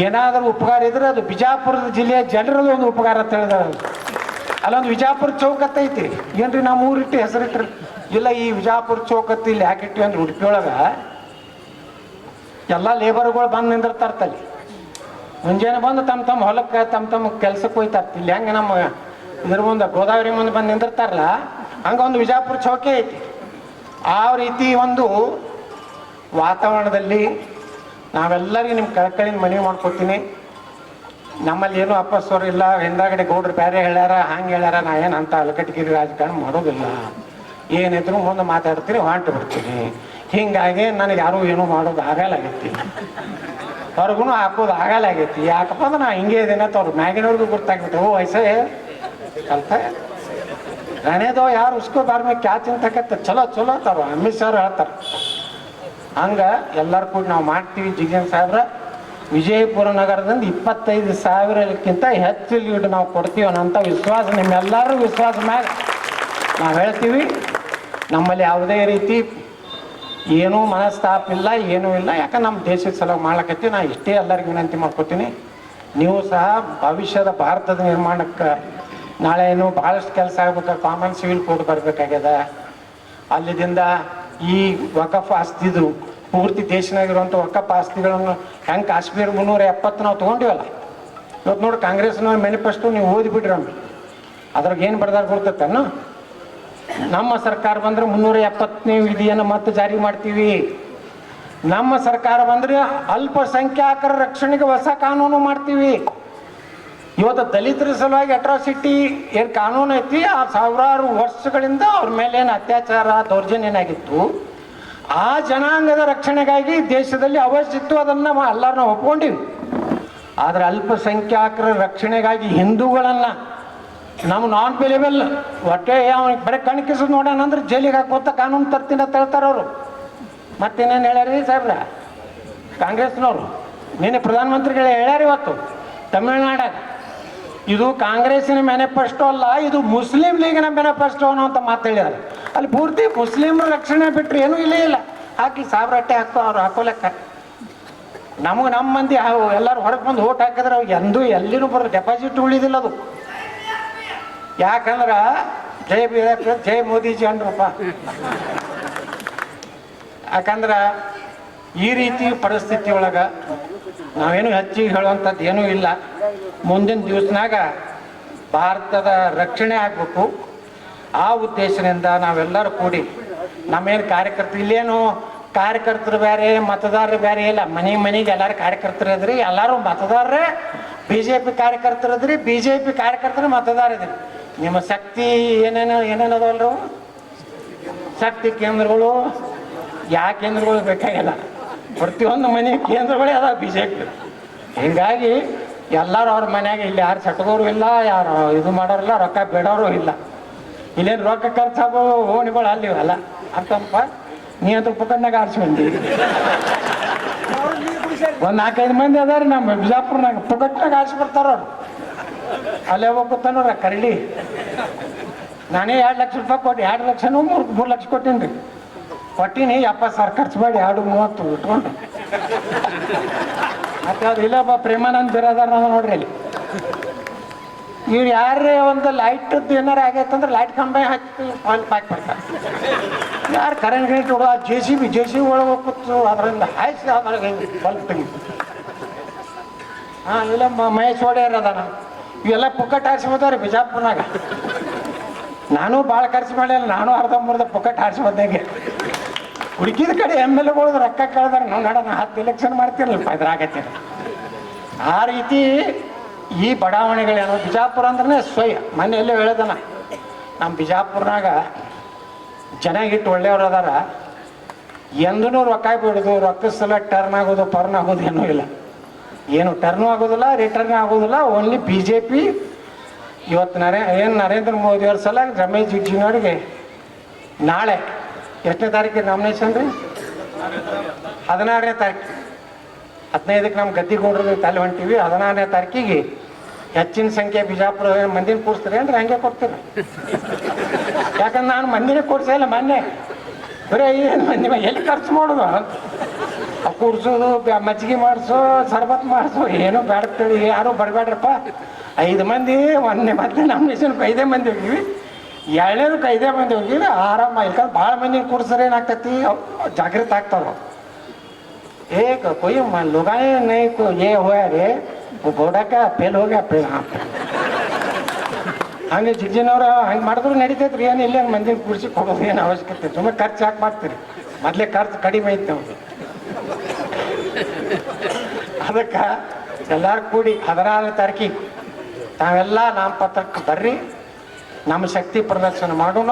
ಏನಾದರೂ ಉಪಕಾರ ಇದ್ರೆ ಅದು ಬಿಜಾಪುರದ ಜಿಲ್ಲೆಯ ಜನರದ್ದು ಒಂದು ಉಪಕಾರ ಅಂತ ಹೇಳಿದ್ರು. ಅಲ್ಲೊಂದು ವಿಜಾಪುರ ಚೌಕತ್ತು ಐತಿ, ಏನ್ರಿ ನಾವು ಊರಿಟ್ಟು ಹೆಸರಿಟ್ರಿ. ಇಲ್ಲ, ಈ ವಿಜಾಪುರ ಚೌಕತ್ತು ಇಲ್ಲಿ ಯಾಕಿಟ್ವಿ ಅಂದ್ರೆ ಉಡುಪಿ ಒಳಗೆ ಎಲ್ಲ ಲೇಬರ್ಗಳು ಬಂದು ನಿಂದಿರ್ತಾರ್ತಲ್ಲಿ. ಮುಂಜಾನೆ ಬಂದು ತಮ್ಮ ಹೊಲಕ್ಕೆ ತಮ್ಮ ಕೆಲ್ಸಕ್ಕೆ ಹೋಯ್ತಾರ. ಇಲ್ಲಿ ಹೆಂಗೆ ನಮ್ಮ ಇದ್ರ ಮುಂದೆ ಗೋದಾವರಿ ಮುಂದೆ ಬಂದು ನಿಂದಿರ್ತಾರಲ್ಲ, ಹಂಗೆ ಒಂದು ವಿಜಾಪುರ ಚೌಕೆ ಐತಿ. ಆ ರೀತಿ ಒಂದು ವಾತಾವರಣದಲ್ಲಿ ನಾವೆಲ್ಲರಿಗೂ ನಿಮ್ಮ ಕಳಕಳಿನ ಮನವಿ ಮಾಡ್ಕೊತೀನಿ. ನಮ್ಮಲ್ಲಿ ಏನೂ ಅಪಸ್ವರ ಇಲ್ಲ. ಹಿಂದಾಗಡೆ ಗೌಡ್ರು ಬೇರೆ ಹೇಳ್ಯಾರ, ಹಂಗೆ ಹೇಳ್ಯಾರ, ನಾ ಏನು ಅಂತ ಅಲಕಟ್ಗಿರಿ ರಾಜಕಾರಣ ಮಾಡೋದಿಲ್ಲ. ಏನಿದ್ರು ಮುಂದೆ ಮಾತಾಡ್ತೀರಿ, ಹೊಂಟು ಬಿಡ್ತೀನಿ. ಹೀಗಾಗಿ ನನಗೆ ಯಾರೂ ಏನೂ ಮಾಡೋದು ಆಗಲಾಗೈತಿ, ಹೊರಗೂ ಹಾಕೋದು ಆಗಲಾಗೈತಿ. ಯಾಕಪ್ಪ ಅಂದ್ರೆ ನಾ ಹಿಂಗೆ ಇದ್ದೀನಿ ಅಂತ ಅವ್ರು ಮ್ಯಾಗಿನವ್ರಿಗೂ ಗೊತ್ತಾಗ್ಬಿಟ್ಟು, ಓ ವಯಸ್ಸೇ ಕಲ್ತ ಗಣೇದೋ ಯಾರು ಉಸ್ಕೋ ಬಾರ್ ಮೇಲೆ ಕ್ಯಾ ಚಿಂತಕತ್ತೆ, ಚಲೋ ಅಂತಾರ ಅಮಿತ್ ಶಾ ಹೇಳ್ತಾರೆ. ಹಂಗೆ ಎಲ್ಲರೂ ಕೂಡ ನಾವು ಮಾಡ್ತೀವಿ. ಜಿಗನ್ ಸಾಹೇಬ್ರ ವಿಜಯಪುರ ನಗರದಿಂದ 25,000ಕ್ಕಿಂತ ಹೆಚ್ಚು ಲೀಡ್ ನಾವು ಕೊಡ್ತೀವಿ ಅನ್ನೋಂಥ ವಿಶ್ವಾಸ ನಿಮ್ಮೆಲ್ಲರೂ ವಿಶ್ವಾಸ ಮ್ಯಾಗ ನಾವು ಹೇಳ್ತೀವಿ. ನಮ್ಮಲ್ಲಿ ಯಾವುದೇ ರೀತಿ ಏನೂ ಮನಸ್ತಾಪ ಇಲ್ಲ, ಏನೂ ಇಲ್ಲ. ಯಾಕಂದ್ರೆ ನಮ್ಮ ದೇಶದ ಸಲುವಾಗಿ ಮಾಡ್ಲಕತ್ತೀವಿ. ನಾನು ಇಷ್ಟೇ ಎಲ್ಲರಿಗೂ ವಿನಂತಿ ಮಾಡ್ಕೊತೀನಿ, ನೀವು ಸಹ ಭವಿಷ್ಯದ ಭಾರತದ ನಿರ್ಮಾಣಕ್ಕೆ ನಾಳೆ ಏನು ಭಾಳಷ್ಟು ಕೆಲಸ ಆಗ್ಬೇಕು. ಕಾಮನ್ ಸಿವಿಲ್ ಕೋಡ್ ಬರಬೇಕಾಗ್ಯದ. ಅಲ್ಲಿದಿಂದ ಈ ವಕಫ್ ಆಸ್ತಿದು ಪೂರ್ತಿ ದೇಶನಾಗಿರುವಂಥ ವಕಫ್ ಆಸ್ತಿಗಳನ್ನು ಹೆಂಗೆ ಕಾಶ್ಮೀರ 370 ನಾವು ತೊಗೊಂಡಿವಲ್ಲ. ಇವತ್ತು ನೋಡಿ ಕಾಂಗ್ರೆಸ್ನವ್ರ ಮ್ಯಾನಿಫೆಸ್ಟೋ ನೀವು ಓದಿಬಿಡ್ರಿ, ಅದ್ರಾಗ ಏನು ಬರ್ದಾರ ಗೊತ್ತೇನು? ನಮ್ಮ ಸರ್ಕಾರ ಬಂದರೆ 370ನೇ ವಿಧಿಯನ್ನು ಮತ್ತೆ ಜಾರಿ ಮಾಡ್ತೀವಿ. ನಮ್ಮ ಸರ್ಕಾರ ಬಂದರೆ ಅಲ್ಪಸಂಖ್ಯಾತರ ರಕ್ಷಣೆಗೆ ಹೊಸ ಕಾನೂನು ಮಾಡ್ತೀವಿ. ಇವತ್ತು ದಲಿತರ ಸಲುವಾಗಿ ಅಟ್ರಾಸಿಟಿ ಏನು ಕಾನೂನು ಐತಿ, ಆ ಸಾವಿರಾರು ವರ್ಷಗಳಿಂದ ಅವ್ರ ಮೇಲೆ ಏನು ಅತ್ಯಾಚಾರ ದೌರ್ಜನ್ಯ ಏನಾಗಿತ್ತು, ಆ ಜನಾಂಗದ ರಕ್ಷಣೆಗಾಗಿ ದೇಶದಲ್ಲಿ ಅವಶ್ಯಿತ್ತು. ಅದನ್ನು ಎಲ್ಲರೂ ನಾವು ಒಪ್ಕೊಂಡಿವಿ. ಆದರೆ ಅಲ್ಪಸಂಖ್ಯಾತರ ರಕ್ಷಣೆಗಾಗಿ ಹಿಂದೂಗಳನ್ನು ನಮ್ಮ ನಾನ್ ಪೇಲೇಬಲ್ ಹೊಟ್ಟೆ ಅವನಿಗೆ ಬರೀ ಕಣ್ಕಿಸೋದು ನೋಡೋಣ ಅಂದ್ರೆ ಜೈಲಿಗೆ ಹಾಕೋತ ಕಾನೂನು ತರ್ತೀನಿ ಅಂತ ಹೇಳ್ತಾರೆ ಅವರು. ಮತ್ತೇನೇನು ಹೇಳ್ಯಾರಿ ಸಾಹೇಬ್ರ ಕಾಂಗ್ರೆಸ್ನವರು? ನಿನ್ನೆ ಪ್ರಧಾನಮಂತ್ರಿಗಳು ಹೇಳ್ಯಾರ ಇವತ್ತು ತಮಿಳ್ನಾಡಾಗ. ಇದು ಕಾಂಗ್ರೆಸ್ಸಿನ ಮ್ಯಾನಿಫೆಸ್ಟೋ ಅಲ್ಲ, ಇದು ಮುಸ್ಲಿಂ ಲೀಗಿನ ಮ್ಯಾನಿಫೆಸ್ಟೋ ಅನ್ನೋಂಥ ಮಾತು ಹೇಳಿದ್ದಾರೆ. ಅಲ್ಲಿ ಪೂರ್ತಿ ಮುಸ್ಲಿಮ್ರ ರಕ್ಷಣೆ ಬಿಟ್ಟರೆ ಏನೂ ಇಲ್ಲೇ ಇಲ್ಲ. ಹಾಕಿ ಸಾವಿರ ಅವ್ರು ಹಾಕೋಲೆಕ್ಕ. ನಮಗೆ ನಮ್ಮ ಮಂದಿ ಎಲ್ಲರೂ ಹೊರಗೆ ಬಂದು ಓಟ್ ಹಾಕಿದ್ರೆ ಅವ್ರು ಎಂದೂ ಎಲ್ಲಿನೂ ಬರೋ ಡೆಪಾಸಿಟ್ ಉಳಿದಿಲ್ಲ ಅದು. ಯಾಕಂದ್ರೆ ಜೈ ಬಿಜೆಪಿ ಜೈ ಮೋದಿಜಿ ಅನ್ರಪ್ಪ. ಯಾಕಂದ್ರೆ ಈ ರೀತಿ ಪರಿಸ್ಥಿತಿ ಒಳಗೆ ನಾವೇನು ಹೆಚ್ಚಿಗೆ ಹೇಳುವಂಥದ್ದು ಏನೂ ಇಲ್ಲ. ಮುಂದಿನ ದಿವಸನಾಗ ಭಾರತದ ರಕ್ಷಣೆ ಆಗಬೇಕು. ಆ ಉದ್ದೇಶದಿಂದ ನಾವೆಲ್ಲರೂ ಕೂಡಿ ನಮ್ಮೇನು ಕಾರ್ಯಕರ್ತರು ಇಲ್ಲೇನು ಕಾರ್ಯಕರ್ತರು ಬೇರೆ ಮತದಾರರು ಬೇರೆ ಇಲ್ಲ. ಮನೆಗೆ ಎಲ್ಲರೂ ಕಾರ್ಯಕರ್ತರು ಇದ್ರಿ, ಎಲ್ಲರೂ ಮತದಾರರೇ. ಬಿ ಜೆ ಪಿ ಕಾರ್ಯಕರ್ತರು ಇದ್ರಿ, ಬಿ ಜೆ ಪಿ ಕಾರ್ಯಕರ್ತರು ಮತದಾರ ಇದ್ರಿ. ನಿಮ್ಮ ಶಕ್ತಿ ಏನೇನು ಅದಾವಲ್ರಿ, ಶಕ್ತಿ ಕೇಂದ್ರಗಳು ಯಾವ ಕೇಂದ್ರಗಳು ಬೇಕಾಗಿಲ್ಲ, ಪ್ರತಿಯೊಂದು ಮನೆ ಕೇಂದ್ರಗಳೇ ಅದಾವ ಬಿ ಜೆ ಪಿ. ಹೀಗಾಗಿ ಎಲ್ಲರೂ ಅವ್ರ ಮನ್ಯಾಗ ಇಲ್ಲಿ ಯಾರು ಚಟಗೋರು ಇಲ್ಲ, ಯಾರು ಇದು ಮಾಡೋರಿಲ್ಲ, ರೊಕ್ಕ ಬೇಡವರು ಇಲ್ಲ. ಇಲ್ಲೇನು ರೊಕ್ಕ ಖರ್ಚಾಗೋ ಓಣಿಗಳು ಅಲ್ಲಿವಲ್ಲ ಅಂತಪ್ಪ. ನೀ ಅಂತ ಪುಕ್ಕಣ್ಣಾಗ ಆರಿಸ್ಕೊಂಡಿ ಒಂದು 4-5 ಮಂದಿ ಅದಾರ ನಮ್ಮ ಬಿಜಾಪುರ್ನಾಗ ಪುಕ್ಕಟ್ನಾಗ ಆರಿಸ್ಬಿಡ್ತಾರ ಅವ್ರು. ಅಲ್ಲೇ ಹೋಗ್ತಾನೋರ ಕರಡಿ. ನಾನೇ 2 ಲಕ್ಷ ರೂಪಾಯಿ ಕೊಟ್ಟು 2 ಲಕ್ಷನೂ 3 ಲಕ್ಷ ಕೊಟ್ಟೀನಿ ರೀ. ಕೊಟ್ಟಿನಿ 70,000 ಖರ್ಚು ಮಾಡಿ 2-30 ಇಟ್ಕೊಂಡು. ಮತ್ತೆ ಅದು ಇಲ್ಲಪ್ಪ ಪ್ರೇಮಾನಂದ್ ಬಿರಾದಾರ ನೋಡ್ರಿ ಅಲ್ಲಿ. ಇವ್ರು ಯಾರೇ ಒಂದು ಲೈಟದ್ದು ಏನಾರು ಆಗೈತಂದ್ರೆ ಲೈಟ್ ಕಂಬ ಹಚ್ಚಿ ಪಾಕ್ ಬರ್ತಾರೆ. ಯಾರು ಕರೆಂಟ್ ಗೇಟ್ ಹೊಡೋ ಜೆ ಸಿ ಬಿ ಒಳಗೆ ಕೂತು ಅದರಿಂದ ಹಾಯಿಸಿ ಅದ್ರಾಗ ಬಲ್ಪ್ ತೆಗಿತು. ಹಾಂ ಇಲ್ಲ ಮಹೇಶ್ ಒಡೆಯರ್ ಅದಾನ. ಇವೆಲ್ಲ ಪುಕ್ಕಟ್ ಹಾರಿಸ್ಬೋದಾರೆ ಬಿಜಾಪುರ್ನಾಗ. ನಾನು ಭಾಳ ಖರ್ಚು ಮಾಡಿಲ್ಲ, ನಾನು ಅರ್ಧಂಬರ್ಧ ಪುಕ್ಕಟ್ ಹಾರಿಸ್ಬೋದಾಗೆ. ಹುಡುಕಿದ ಕಡೆ MLAಗಳು ರೊಕ್ಕ ಕೇಳಿದಾರೆ. ನಾವು ನೋಡೋಣ 10 ಎಲೆಕ್ಷನ್ ಮಾಡ್ತಿರಲ್ಪ ಇದ್ರಾಗತ್ತೆ. ಆ ರೀತಿ ಈ ಬಡಾವಣೆಗಳೇನು ಬಿಜಾಪುರ ಅಂದ್ರೆ ಸ್ವಯ ಮೊನ್ನೆ ಎಲ್ಲೇ ಹೇಳಿದನ. ನಮ್ಮ ಬಿಜಾಪುರ್ನಾಗ ಜನ ಇಟ್ಟು ಒಳ್ಳೆಯವ್ರು ಅದಾರ. ಎಂದೂ ರೊಕ್ಕ ಬಿಡೋದು, ರೊಕ್ಕ ಸಲ ಟರ್ನ್ ಆಗೋದು ಪರ್ನ್ ಆಗೋದು ಏನೂ ಇಲ್ಲ. ಏನು ಟರ್ನು ಆಗೋದಿಲ್ಲ, ರಿಟರ್ನ್ ಆಗೋದಿಲ್ಲ. Only B J P. ಇವತ್ತು ನರೇಂದ್ರ ಮೋದಿಯವ್ರ ಸಲ ರಮೇಶ್ ಜಿಗಜಿನವ್ರಿಗೆ ನಾಳೆ ಎಷ್ಟನೇ ತಾರೀಕಿಗೆ ನಾಮಿನೇಷನ್ ರೀ? 16ನೇ ತಾರೀಕು. 15ಕ್ಕೆ ನಮ್ಮ ಗದ್ದಿಗೌಡ್ರಿಗೆ ತಲೆ ಹೊಂಟಿವಿ. 16ನೇ ತಾರೀಕಿಗೆ ಹೆಚ್ಚಿನ ಸಂಖ್ಯೆ ಬಿಜಾಪುರ ಮಂದಿನ ಕೂರಿಸ್ತೀರಿ ಅಂದ್ರೆ ಹಂಗೆ ಕೊಡ್ತೀರಿ. ಯಾಕಂದ್ರೆ ನಾನು ಮಂದಿನೇ ಕೂರಿಸಿಲ್ಲ ಮೊನ್ನೆ. ಬರೀ 5 ಮಂದಿ ಎಲ್ಲಿ ಖರ್ಚು ಮಾಡೋದು? ಕೂರಿಸೋದು, ಮಜ್ಜಿಗೆ ಮಾಡಿಸೋ, ಸರ್ಬತ್ ಮಾಡಿಸೋ ಏನೋ ಬೇಡ್ತೇಳಿ. ಯಾರು ಬರಬೇಡ್ರಪ್ಪ. 5 ಮಂದಿ ಮೊದಲೇ ನಾಮಿನೇಷನ್ಗೆ 5 ಮಂದಿ ಹೋಗಿವಿ, 2ನೇದಕ್ಕೆ 5 ಮಂದಿ ಹೋಗಿವಿ. ಆರಾಮ. ಯಾಕಂದ್ರೆ ಭಾಳ ಮಂದಿ ಕೂರಿಸ್ರೆ ಏನಾಗ್ತೈತಿ, ಜಾಗೃತ ಆಗ್ತಾವ. एक कोई लोग नहीं को ये हुआ रे वो ಬೋರ್ಡ ಫೇಲ್ ಹೋಗಿ ಹಂಗೆ ಜಿಗ್ಜಿನವ್ರು ಹಂಗೆ ಮಾಡಿದ್ರು ನಡೀತೈತ್ರಿ. ಏನು ಇಲ್ಲ ಮಂದಿನ ಕುರ್ಸಿ ಕೊಡೋದು ಏನು ಅವಶ್ಯಕತೆ? ಸುಮ್ಮನೆ ಖರ್ಚು ಯಾಕೆ ಮಾಡ್ತೀರಿ? ಮೊದಲೇ ಖರ್ಚು ಕಡಿಮೆ ಐತೆ ನಮ್ದು. ಅದಕ್ಕೆ ಎಲ್ಲರೂ ಕೂಡಿ 16ನೇ ತಾರೀಕಿಗೆ ತಾವೆಲ್ಲ ನಾಮಪತ್ರಕ್ಕೆ ಬರ್ರಿ, ನಮ್ಮ ಶಕ್ತಿ ಪ್ರದರ್ಶನ ಮಾಡೋಣ.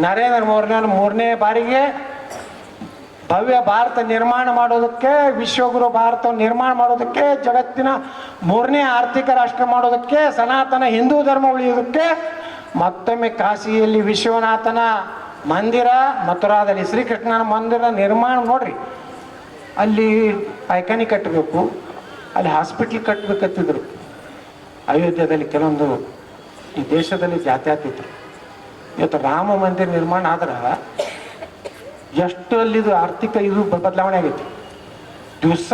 ನರೇಂದ್ರ ಮೋದಿಯವ್ರು 3ನೇ ಬಾರಿಗೆ ಭವ್ಯ ಭಾರತ ನಿರ್ಮಾಣ ಮಾಡೋದಕ್ಕೆ, ವಿಶ್ವಗುರು ಭಾರತ ನಿರ್ಮಾಣ ಮಾಡೋದಕ್ಕೆ, ಜಗತ್ತಿನ 3ನೇ ಆರ್ಥಿಕ ರಾಷ್ಟ್ರ ಮಾಡೋದಕ್ಕೆ, ಸನಾತನ ಹಿಂದೂ ಧರ್ಮ ಉಳಿಯೋದಕ್ಕೆ, ಮತ್ತೊಮ್ಮೆ ಕಾಶಿಯಲ್ಲಿ ವಿಶ್ವನಾಥನ ಮಂದಿರ, ಮಥುರಾದಲ್ಲಿ ಶ್ರೀಕೃಷ್ಣನ ಮಂದಿರ ನಿರ್ಮಾಣ ನೋಡ್ರಿ. ಅಲ್ಲಿ ಪೈಖಾನಿ ಕಟ್ಟಬೇಕು, ಅಲ್ಲಿ ಹಾಸ್ಪಿಟ್ಲ್ ಕಟ್ಟಬೇಕತ್ತಿದ್ರು. ಅಯೋಧ್ಯದಲ್ಲಿ ಕೆಲವೊಂದು ಈ ದೇಶದಲ್ಲಿ ಜಾತ್ಯಾತಿತ್ತು. ಇವತ್ತು ರಾಮ ಮಂದಿರ ನಿರ್ಮಾಣ ಆದ್ರೆ ಎಷ್ಟು ಅಲ್ಲಿದು ಆರ್ಥಿಕ ಇದು ಬದಲಾವಣೆ ಆಗೈತಿ. ದಿವಸ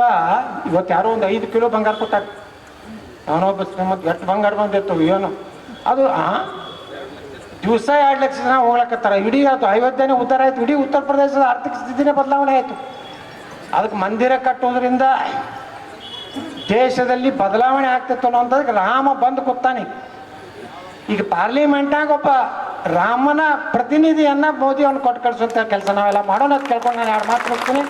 ಇವತ್ತು ಯಾರೋ ಒಂದು 5 ಕಿಲೋ ಬಂಗಾರ ಕೊಟ್ಟಾರ. ಅವನೊಬ್ಬ ಶ್ರೀಮಂತ ಎಷ್ಟು ಬಂಗಾರ ಬಂದಿತ್ತು ಏನು ಅದು. ದಿವಸ 2 ಲಕ್ಷ ಜನ ಹೋಗ್ಲಕತ್ತಾರ. ಇಡೀ ಅದು ಅಯೋಧ್ಯೆನೇ ಉದ್ಧಾರ ಆಯ್ತು. ಇಡೀ ಉತ್ತರ ಪ್ರದೇಶದ ಆರ್ಥಿಕ ಸ್ಥಿತಿನೇ ಬದಲಾವಣೆ ಆಯಿತು. ಅದಕ್ಕೆ ಮಂದಿರ ಕಟ್ಟೋದ್ರಿಂದ ದೇಶದಲ್ಲಿ ಬದಲಾವಣೆ ಆಗ್ತಿತ್ತು ಅನ್ನೋಂಥದಕ್ಕೆ ರಾಮ ಬಂದು ಕೂತಾನೆ. ಈಗ ಪಾರ್ಲಿಮೆಂಟ್ನಾಗ ಒಬ್ಬ ರಾಮನ ಪ್ರತಿನಿಧಿಯನ್ನ ಮೋದಿ ಅವ್ನು ಕೊಟ್ಟು ಕಳಿಸುವಂಥ ಕೆಲಸ ನಾವೆಲ್ಲ ಮಾಡೋಣ ಅಂತ ಕೇಳ್ಕೊಂಡು ನಾನು 2 ಮಾತು ಮುಗಿಸ್ತೀನಿ.